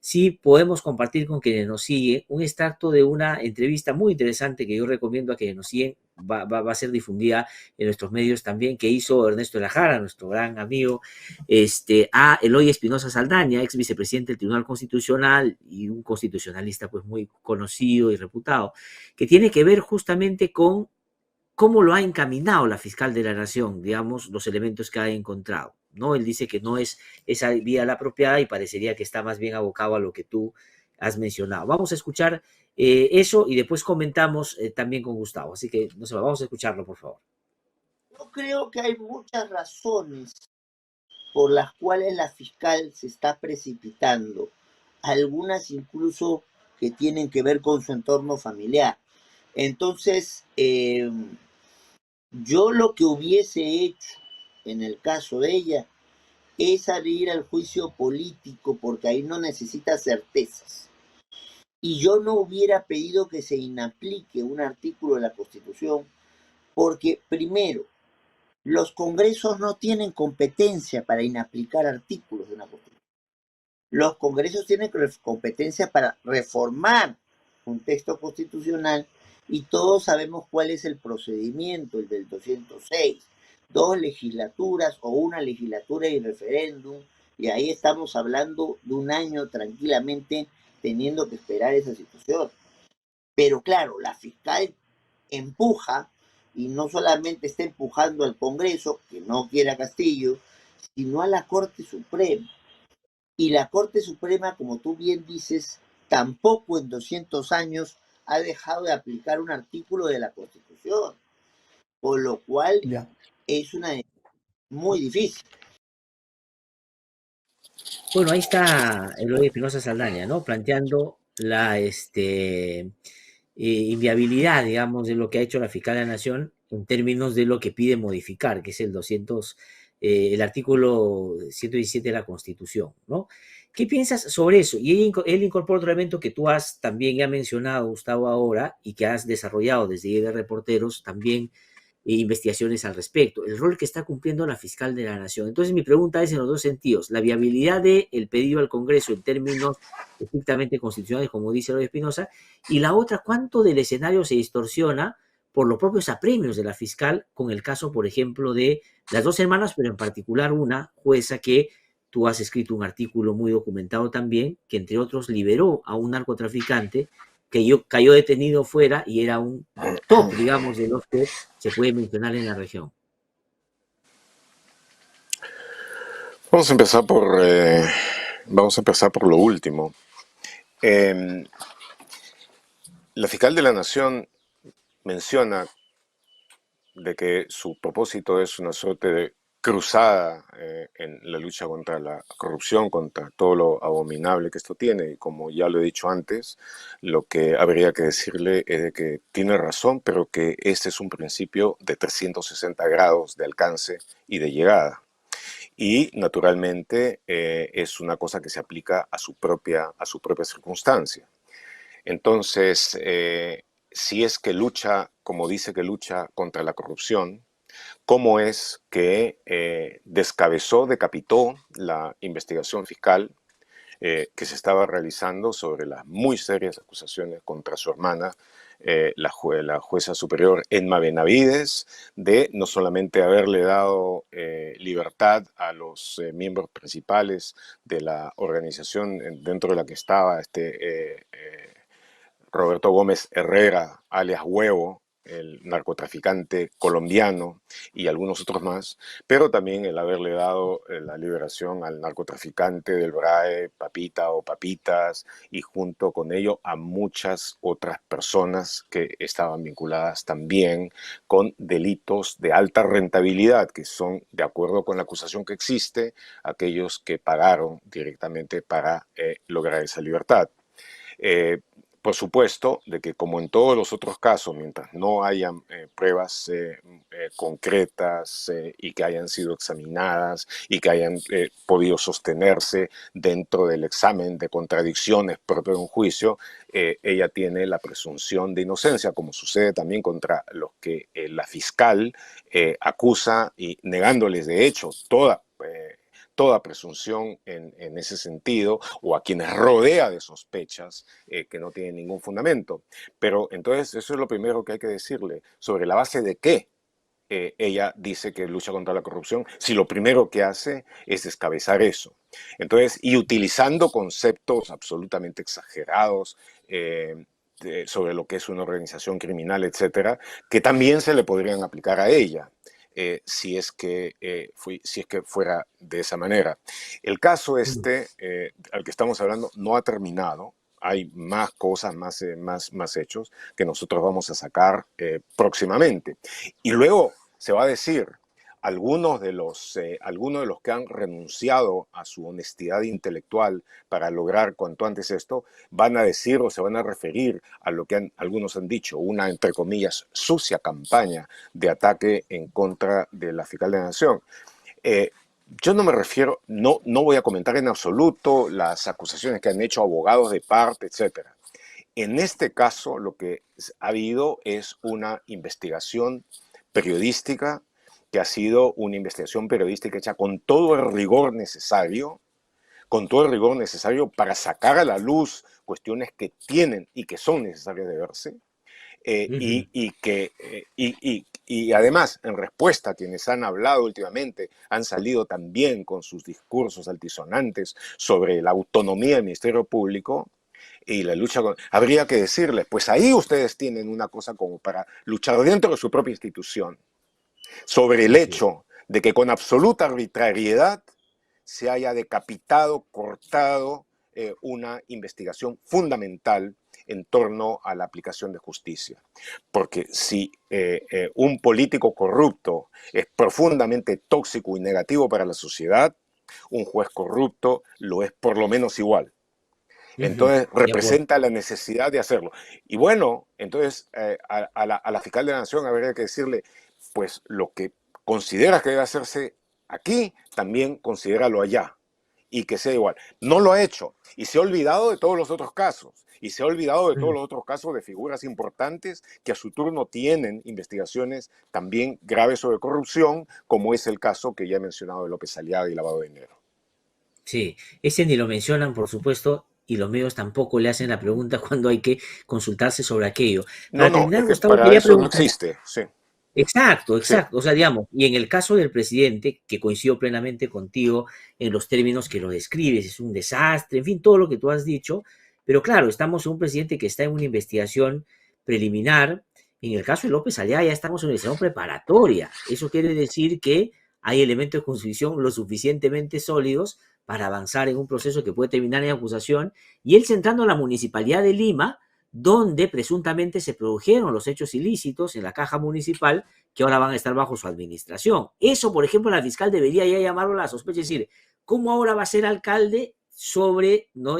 si podemos compartir con quienes nos siguen un extracto de una entrevista muy interesante que yo recomiendo a quienes nos siguen, va a ser difundida en nuestros medios también, que hizo Ernesto de la Jara, nuestro gran amigo, a Eloy Espinosa Saldaña, ex vicepresidente del Tribunal Constitucional y un constitucionalista pues muy conocido y reputado, que tiene que ver justamente con cómo lo ha encaminado la fiscal de la Nación, digamos, los elementos que ha encontrado, ¿no? Él dice que no es esa vía la apropiada y parecería que está más bien abocado a lo que tú has mencionado. Vamos a escuchar eso y después comentamos también con Gustavo. Así que, no sé, vamos a escucharlo, por favor.
Yo creo que hay muchas razones por las cuales la fiscal se está precipitando, algunas incluso que tienen que ver con su entorno familiar. Entonces, yo lo que hubiese hecho en el caso de ella es abrir al juicio político porque ahí no necesita certezas. Y yo no hubiera pedido que se inaplique un artículo de la Constitución porque, primero, los congresos no tienen competencia para inaplicar artículos de una Constitución. Los congresos tienen competencia para reformar un texto constitucional y todos sabemos cuál es el procedimiento, el del 206. Dos legislaturas o una legislatura y referéndum, y ahí estamos hablando de un año tranquilamente teniendo que esperar esa situación. Pero claro, la fiscal empuja y no solamente está empujando al Congreso, que no quiere a Castillo, sino a la Corte Suprema. Y la Corte Suprema, como tú bien dices, tampoco en 200 años ha dejado de aplicar un artículo de la Constitución, por lo cual
Ya.
es una muy difícil.
Bueno, ahí está Eloy Espinosa Saldaña, ¿no? Planteando la inviabilidad, digamos, de lo que ha hecho la Fiscal de la Nación en términos de lo que pide modificar, que es el 200, el artículo 117 de la Constitución, ¿no? ¿Qué piensas sobre eso? Y él incorpora otro elemento que tú has también ya mencionado, Gustavo, ahora, y que has desarrollado desde IED Reporteros, también investigaciones al respecto, el rol que está cumpliendo la fiscal de la Nación. Entonces, mi pregunta es en los dos sentidos: la viabilidad del pedido al Congreso en términos estrictamente constitucionales, como dice Eloy Espinosa, y la otra, ¿cuánto del escenario se distorsiona por los propios apremios de la fiscal con el caso, por ejemplo, de las dos hermanas, pero en particular una jueza que tú has escrito un artículo muy documentado también, que entre otros liberó a un narcotraficante que cayó detenido fuera y era un top, digamos, de los que se puede mencionar en la región?
Vamos a empezar vamos a empezar por lo último. Eh, la fiscal de la Nación menciona de que su propósito es una suerte de cruzada en la lucha contra la corrupción, contra todo lo abominable que esto tiene. Y como ya lo he dicho antes, lo que habría que decirle es de que tiene razón, pero que este es un principio de 360 grados de alcance y de llegada. Y naturalmente es una cosa que se aplica a su propia circunstancia. Entonces, si es que lucha, como dice que lucha contra la corrupción, ¿cómo es que descabezó, decapitó la investigación fiscal que se estaba realizando sobre las muy serias acusaciones contra su hermana, la jueza superior Emma Benavides, de no solamente haberle dado libertad a los miembros principales de la organización dentro de la que estaba Roberto Gómez Herrera, alias Huevo, el narcotraficante colombiano, y algunos otros más, pero también el haberle dado la liberación al narcotraficante del BRAE, Papita o Papitas, y junto con ello a muchas otras personas que estaban vinculadas también con delitos de alta rentabilidad, que son, de acuerdo con la acusación que existe, aquellos que pagaron directamente para lograr esa libertad. Por supuesto, de que como en todos los otros casos, mientras no hayan pruebas concretas y que hayan sido examinadas y que hayan podido sostenerse dentro del examen de contradicciones propio de un juicio, ella tiene la presunción de inocencia, como sucede también contra los que la fiscal acusa y negándoles de hecho toda presunción en ese sentido, o a quienes rodea de sospechas que no tienen ningún fundamento. Pero entonces eso es lo primero que hay que decirle, sobre la base de qué ella dice que lucha contra la corrupción, si lo primero que hace es descabezar eso. Entonces, y utilizando conceptos absolutamente exagerados, sobre lo que es una organización criminal, etcétera, que también se le podrían aplicar a ella. Si es que fuera de esa manera. El caso al que estamos hablando no ha terminado. Hay más cosas, más hechos que nosotros vamos a sacar próximamente. Y luego se va a decir, algunos de los que han renunciado a su honestidad intelectual para lograr cuanto antes esto, van a decir o se van a referir a lo que algunos han dicho, una, entre comillas, sucia campaña de ataque en contra de la fiscal de la Nación. Yo no me refiero, no voy a comentar en absoluto las acusaciones que han hecho abogados de parte, etc. En este caso, lo que ha habido es una investigación periodística, que ha sido una investigación periodística hecha con todo el rigor necesario para sacar a la luz cuestiones que tienen y que son necesarias de verse, y además, en respuesta a quienes han hablado últimamente, han salido también con sus discursos altisonantes sobre la autonomía del Ministerio Público y la lucha con... Habría que decirles, pues ahí ustedes tienen una cosa como para luchar dentro de su propia institución, sobre el hecho de que con absoluta arbitrariedad se haya decapitado, cortado una investigación fundamental en torno a la aplicación de justicia. Porque si un político corrupto es profundamente tóxico y negativo para la sociedad, un juez corrupto lo es por lo menos igual. Entonces representa la necesidad de hacerlo. Y bueno, entonces a la fiscal de la Nación habría que decirle, pues lo que consideras que debe hacerse aquí, también considéralo allá, y que sea igual. No lo ha hecho, y se ha olvidado de todos los otros casos, y se ha olvidado de todos los otros casos de figuras importantes que a su turno tienen investigaciones también graves sobre corrupción, como es el caso que ya he mencionado de López Aliaga y lavado de dinero.
Sí, ese ni lo mencionan, por supuesto, y los medios tampoco le hacen la pregunta cuando hay que consultarse sobre aquello. Para terminar,
Es que
Gustavo,
para
quería
eso no
preguntar...
existe, sí.
Exacto.
Sí.
O sea, digamos, y en el caso del presidente, que coincido plenamente contigo en los términos que lo describes, es un desastre, en fin, todo lo que tú has dicho, pero claro, estamos en un presidente que está en una investigación preliminar. En el caso de López Aliaga ya estamos en una investigación preparatoria. Eso quiere decir que hay elementos de constitución lo suficientemente sólidos para avanzar en un proceso que puede terminar en acusación, y él centrando en la Municipalidad de Lima, donde presuntamente se produjeron los hechos ilícitos en la caja municipal que ahora van a estar bajo su administración. Eso, por ejemplo, la fiscal debería ya llamarlo a la sospecha, es decir, ¿cómo ahora va a ser alcalde sobre, ¿no?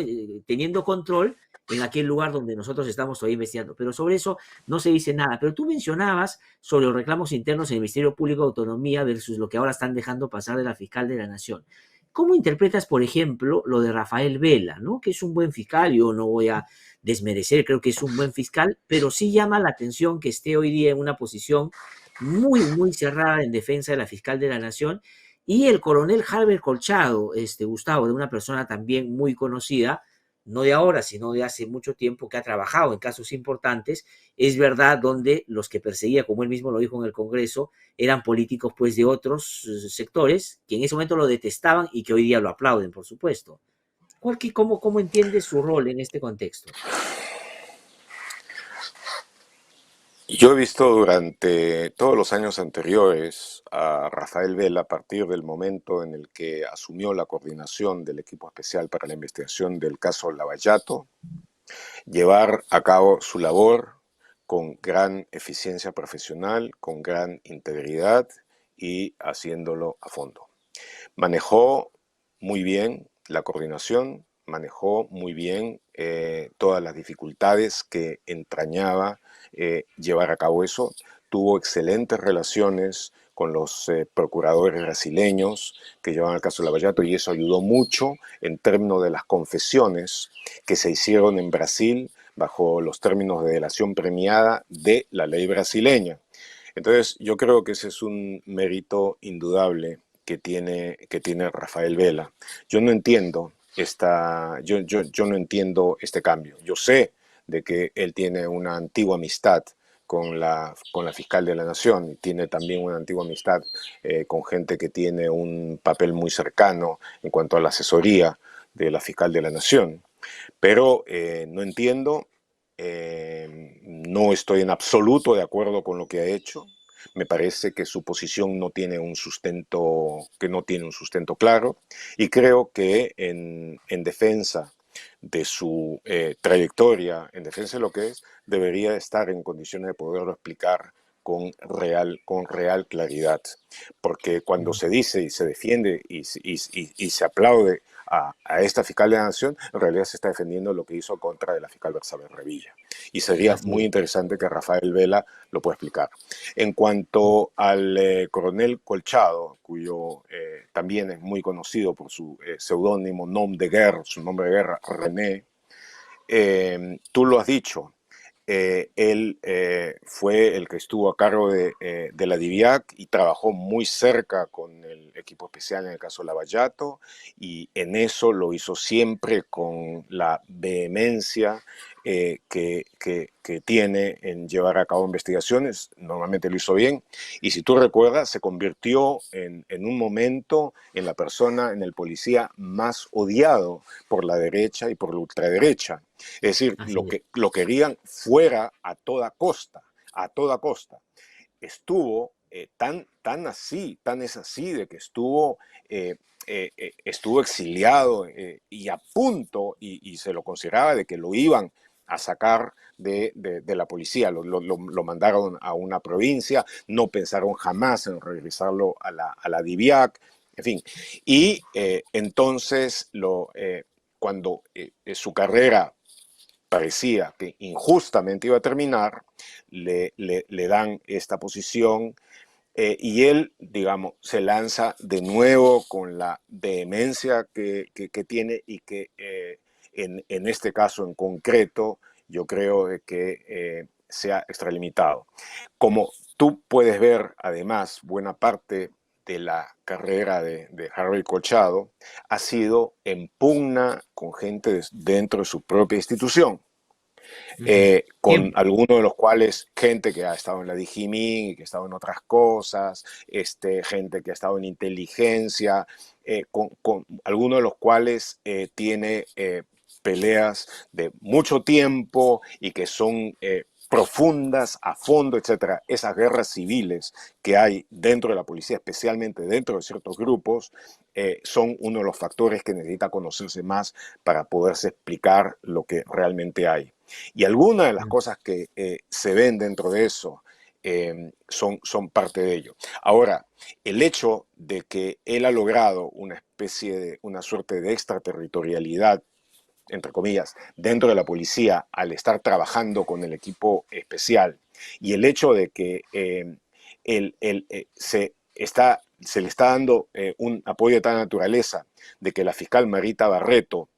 Teniendo control en aquel lugar donde nosotros estamos todavía investigando? Pero sobre eso no se dice nada. Pero tú mencionabas sobre los reclamos internos en el Ministerio Público de Autonomía versus lo que ahora están dejando pasar de la fiscal de la Nación. ¿Cómo interpretas, por ejemplo, lo de Rafael Vela, ¿no? Que es un buen fiscal? Yo no voy a desmerecer, creo que es un buen fiscal, pero sí llama la atención que esté hoy día en una posición muy cerrada en defensa de la fiscal de la Nación, y el coronel Halber Colchado, Gustavo, de una persona también muy conocida, no de ahora, sino de hace mucho tiempo, que ha trabajado en casos importantes, es verdad, donde los que perseguía, como él mismo lo dijo en el Congreso, eran políticos pues de otros sectores que en ese momento lo detestaban y que hoy día lo aplauden, por supuesto. ¿Cómo entiende su rol en este contexto?
Yo he visto durante todos los años anteriores a Rafael Vela, a partir del momento en el que asumió la coordinación del equipo especial para la investigación del caso Lavallato, llevar a cabo su labor con gran eficiencia profesional, con gran integridad y haciéndolo a fondo. Manejó muy bien la coordinación, manejó muy bien todas las dificultades que entrañaba llevar a cabo eso. Tuvo excelentes relaciones con los procuradores brasileños que llevan el caso de Lavallato, y eso ayudó mucho en términos de las confesiones que se hicieron en Brasil bajo los términos de delación premiada de la ley brasileña. Entonces, yo creo que ese es un mérito indudable que tiene Rafael Vela. Yo no entiendo yo no entiendo este cambio. Yo sé de que él tiene una antigua amistad con la fiscal de la Nación, y tiene también una antigua amistad con gente que tiene un papel muy cercano en cuanto a la asesoría de la fiscal de la Nación. Pero no entiendo, no estoy en absoluto de acuerdo con lo que ha hecho. Me parece que su posición no tiene un sustento, que no tiene un sustento claro, y creo que en defensa de su trayectoria, en defensa de lo que es, debería estar en condiciones de poderlo explicar con real claridad. Porque cuando se dice y se defiende y se aplaude a esta fiscal de la Nación, en realidad se está defendiendo lo que hizo contra de la fiscal Bersabe Revilla. Y sería
Así
muy
es.
interesante que Rafael Vela lo pueda explicar. En cuanto al coronel Colchado, cuyo también es muy conocido por su seudónimo, nom de guerra, su nombre de guerra, René, tú lo has dicho, él fue el que estuvo a cargo de la DIVIAC y trabajó muy cerca con el equipo especial en el caso Lavallato, y en eso lo hizo siempre con la vehemencia que tiene en llevar a cabo investigaciones. Normalmente lo hizo bien, y si tú recuerdas, se convirtió en un momento en la persona, en el policía más odiado por la derecha y por la ultraderecha. Es decir,
Así es.
lo querían fuera a toda costa, a toda costa. Estuvo tan es así de que estuvo exiliado y a punto, y se lo consideraba de que lo iban a sacar de la policía, lo mandaron a una provincia, no pensaron jamás en regresarlo a la DIVIAC, en fin. Y entonces, cuando su carrera parecía que injustamente iba a terminar, le dan esta posición, y él, digamos, se lanza de nuevo con la vehemencia que tiene, y que en este caso en concreto yo creo que se ha extralimitado. Como tú puedes ver, además, buena parte de la carrera de Harry Colchado ha sido en pugna con gente dentro de su propia institución,
Ujú.
con
Siempre.
algunos de los cuales gente que ha estado en la Digimin y que ha estado en otras cosas, gente que ha estado en inteligencia, con algunos de los cuales tiene peleas de mucho tiempo y que son profundas, a fondo, etcétera. Esas guerras civiles que hay dentro de la policía, especialmente dentro de ciertos grupos, son uno de los factores que necesita conocerse más para poderse explicar lo que realmente hay. Y algunas de las cosas que se ven dentro de eso son parte de ello. Ahora, el hecho de que él ha logrado una suerte de extraterritorialidad, entre comillas, dentro de la policía al estar trabajando con el equipo especial, y el hecho de que se le está dando un apoyo de tal naturaleza de que la fiscal Marita Barreto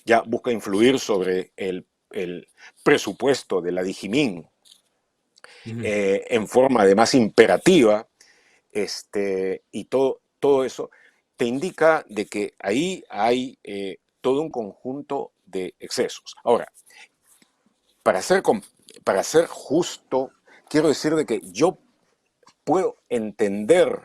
ya busca influir sobre el presupuesto de la Digimin
Ujú.
en forma además imperativa, y todo eso, te indica de que ahí hay todo un conjunto de excesos. Ahora, para ser justo, quiero decir de que yo puedo entender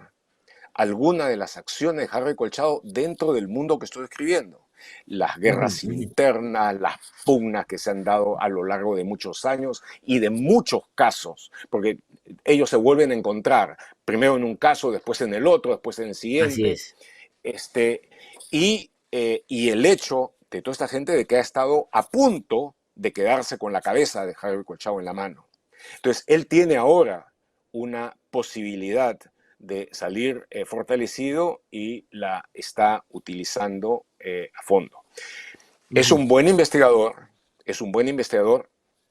alguna de las acciones de Harry Colchado dentro del mundo que estoy escribiendo. Las guerras internas, las pugnas que se han dado a lo largo de muchos años y de muchos casos, porque ellos se vuelven a encontrar, primero en un caso, después en el otro, después en el siguiente.
Así es.
Y el hecho de toda esta gente de que ha estado a punto de quedarse con la cabeza de Harry Colchado en la mano. Entonces, él tiene ahora una posibilidad de salir fortalecido y la está utilizando a fondo. Es un buen investigador,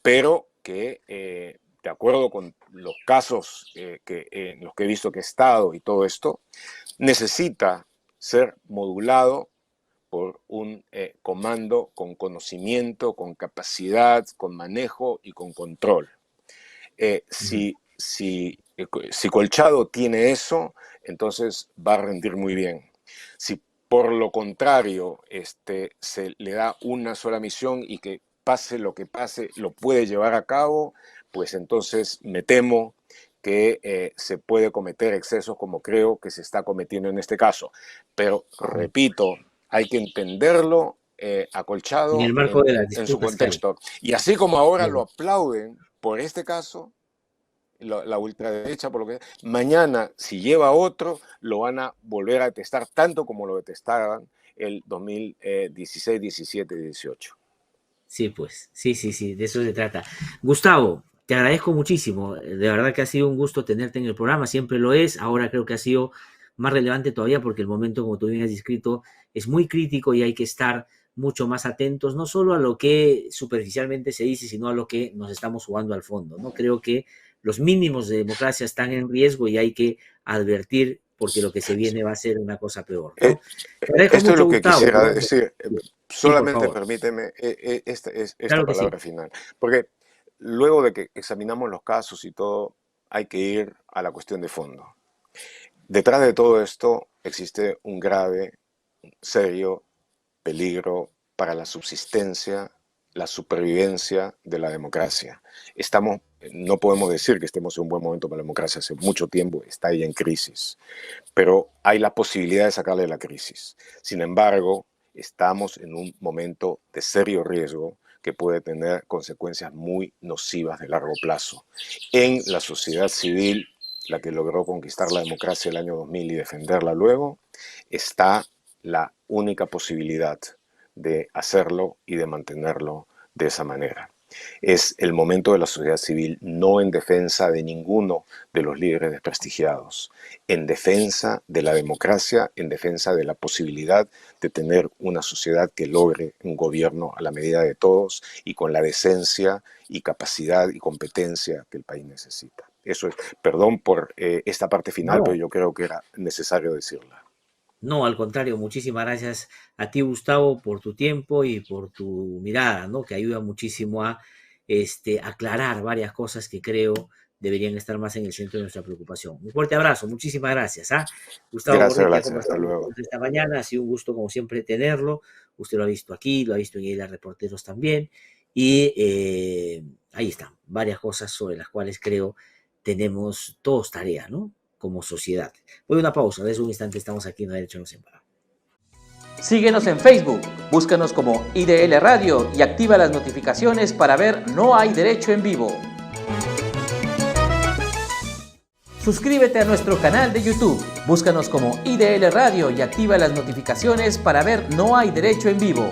pero que, de acuerdo con los casos en los que he visto que he estado y todo esto, necesita ser modulado por un comando con conocimiento, con capacidad, con manejo y con control. Si Colchado tiene eso, entonces va a rendir muy bien. Si por lo contrario se le da una sola misión y que pase lo que pase, lo puede llevar a cabo, pues entonces me temo que se puede cometer excesos como creo que se está cometiendo en este caso. Pero, repito, hay que entenderlo a Colchado
En el marco de las
en su
disputas que hay.
contexto. Y así como ahora lo aplauden por este caso, la ultraderecha, por lo que mañana, si lleva otro, lo van a volver a detestar tanto como lo detestaban el 2016, 17 y 18.
Sí, pues, sí, de eso se trata. Gustavo, te agradezco muchísimo. De verdad que ha sido un gusto tenerte en el programa, siempre lo es. Ahora creo que ha sido más relevante todavía porque el momento, como tú bien has descrito, es muy crítico y hay que estar mucho más atentos, no solo a lo que superficialmente se dice, sino a lo que nos estamos jugando al fondo, ¿no? Creo que los mínimos de democracia están en riesgo y hay que advertir porque lo que se viene va a ser una cosa peor, ¿no? Te agradezco
Esto es
mucho,
lo que
Gustavo,
quisiera
¿no?
decir.
Sí, por
Solamente
favor.
permíteme esta
Claro que sí.
palabra final. Porque luego de que examinamos los casos y todo, hay que ir a la cuestión de fondo. Detrás de todo esto existe un grave, serio peligro para la subsistencia, la supervivencia de la democracia. No podemos decir que estemos en un buen momento para la democracia, hace mucho tiempo está ahí en crisis, pero hay la posibilidad de sacarle de la crisis. Sin embargo, estamos en un momento de serio riesgo que puede tener consecuencias muy nocivas de largo plazo. En la sociedad civil, la que logró conquistar la democracia el año 2000 y defenderla luego, está la única posibilidad de hacerlo y de mantenerlo de esa manera. Es el momento de la sociedad civil no en defensa de ninguno de los líderes desprestigiados, en defensa de la democracia, en defensa de la posibilidad de tener una sociedad que logre un gobierno a la medida de todos y con la decencia y capacidad y competencia que el país necesita. Eso es, perdón por esta parte final,
No.
pero yo creo que era necesario decirla.
No, al contrario, muchísimas gracias a ti, Gustavo, por tu tiempo y por tu mirada, ¿no? Que ayuda muchísimo a aclarar varias cosas que creo deberían estar más en el centro de nuestra preocupación. Un fuerte abrazo, muchísimas gracias. Gustavo Gorriti ha
Gracias, hasta
conversado con
luego.
nosotros esta mañana, ha sido un gusto como siempre tenerlo. Usted lo ha visto aquí, lo ha visto en IDL Reporteros también. Y ahí están, varias cosas sobre las cuales creo tenemos todos tarea, ¿no? Como sociedad. Voy a una pausa, desde un instante estamos aquí en Derecho No Se Para.
Síguenos en Facebook, búscanos como IDL Radio y activa las notificaciones para ver No Hay Derecho en Vivo. Suscríbete a nuestro canal de YouTube, búscanos como IDL Radio y activa las notificaciones para ver No Hay Derecho en Vivo.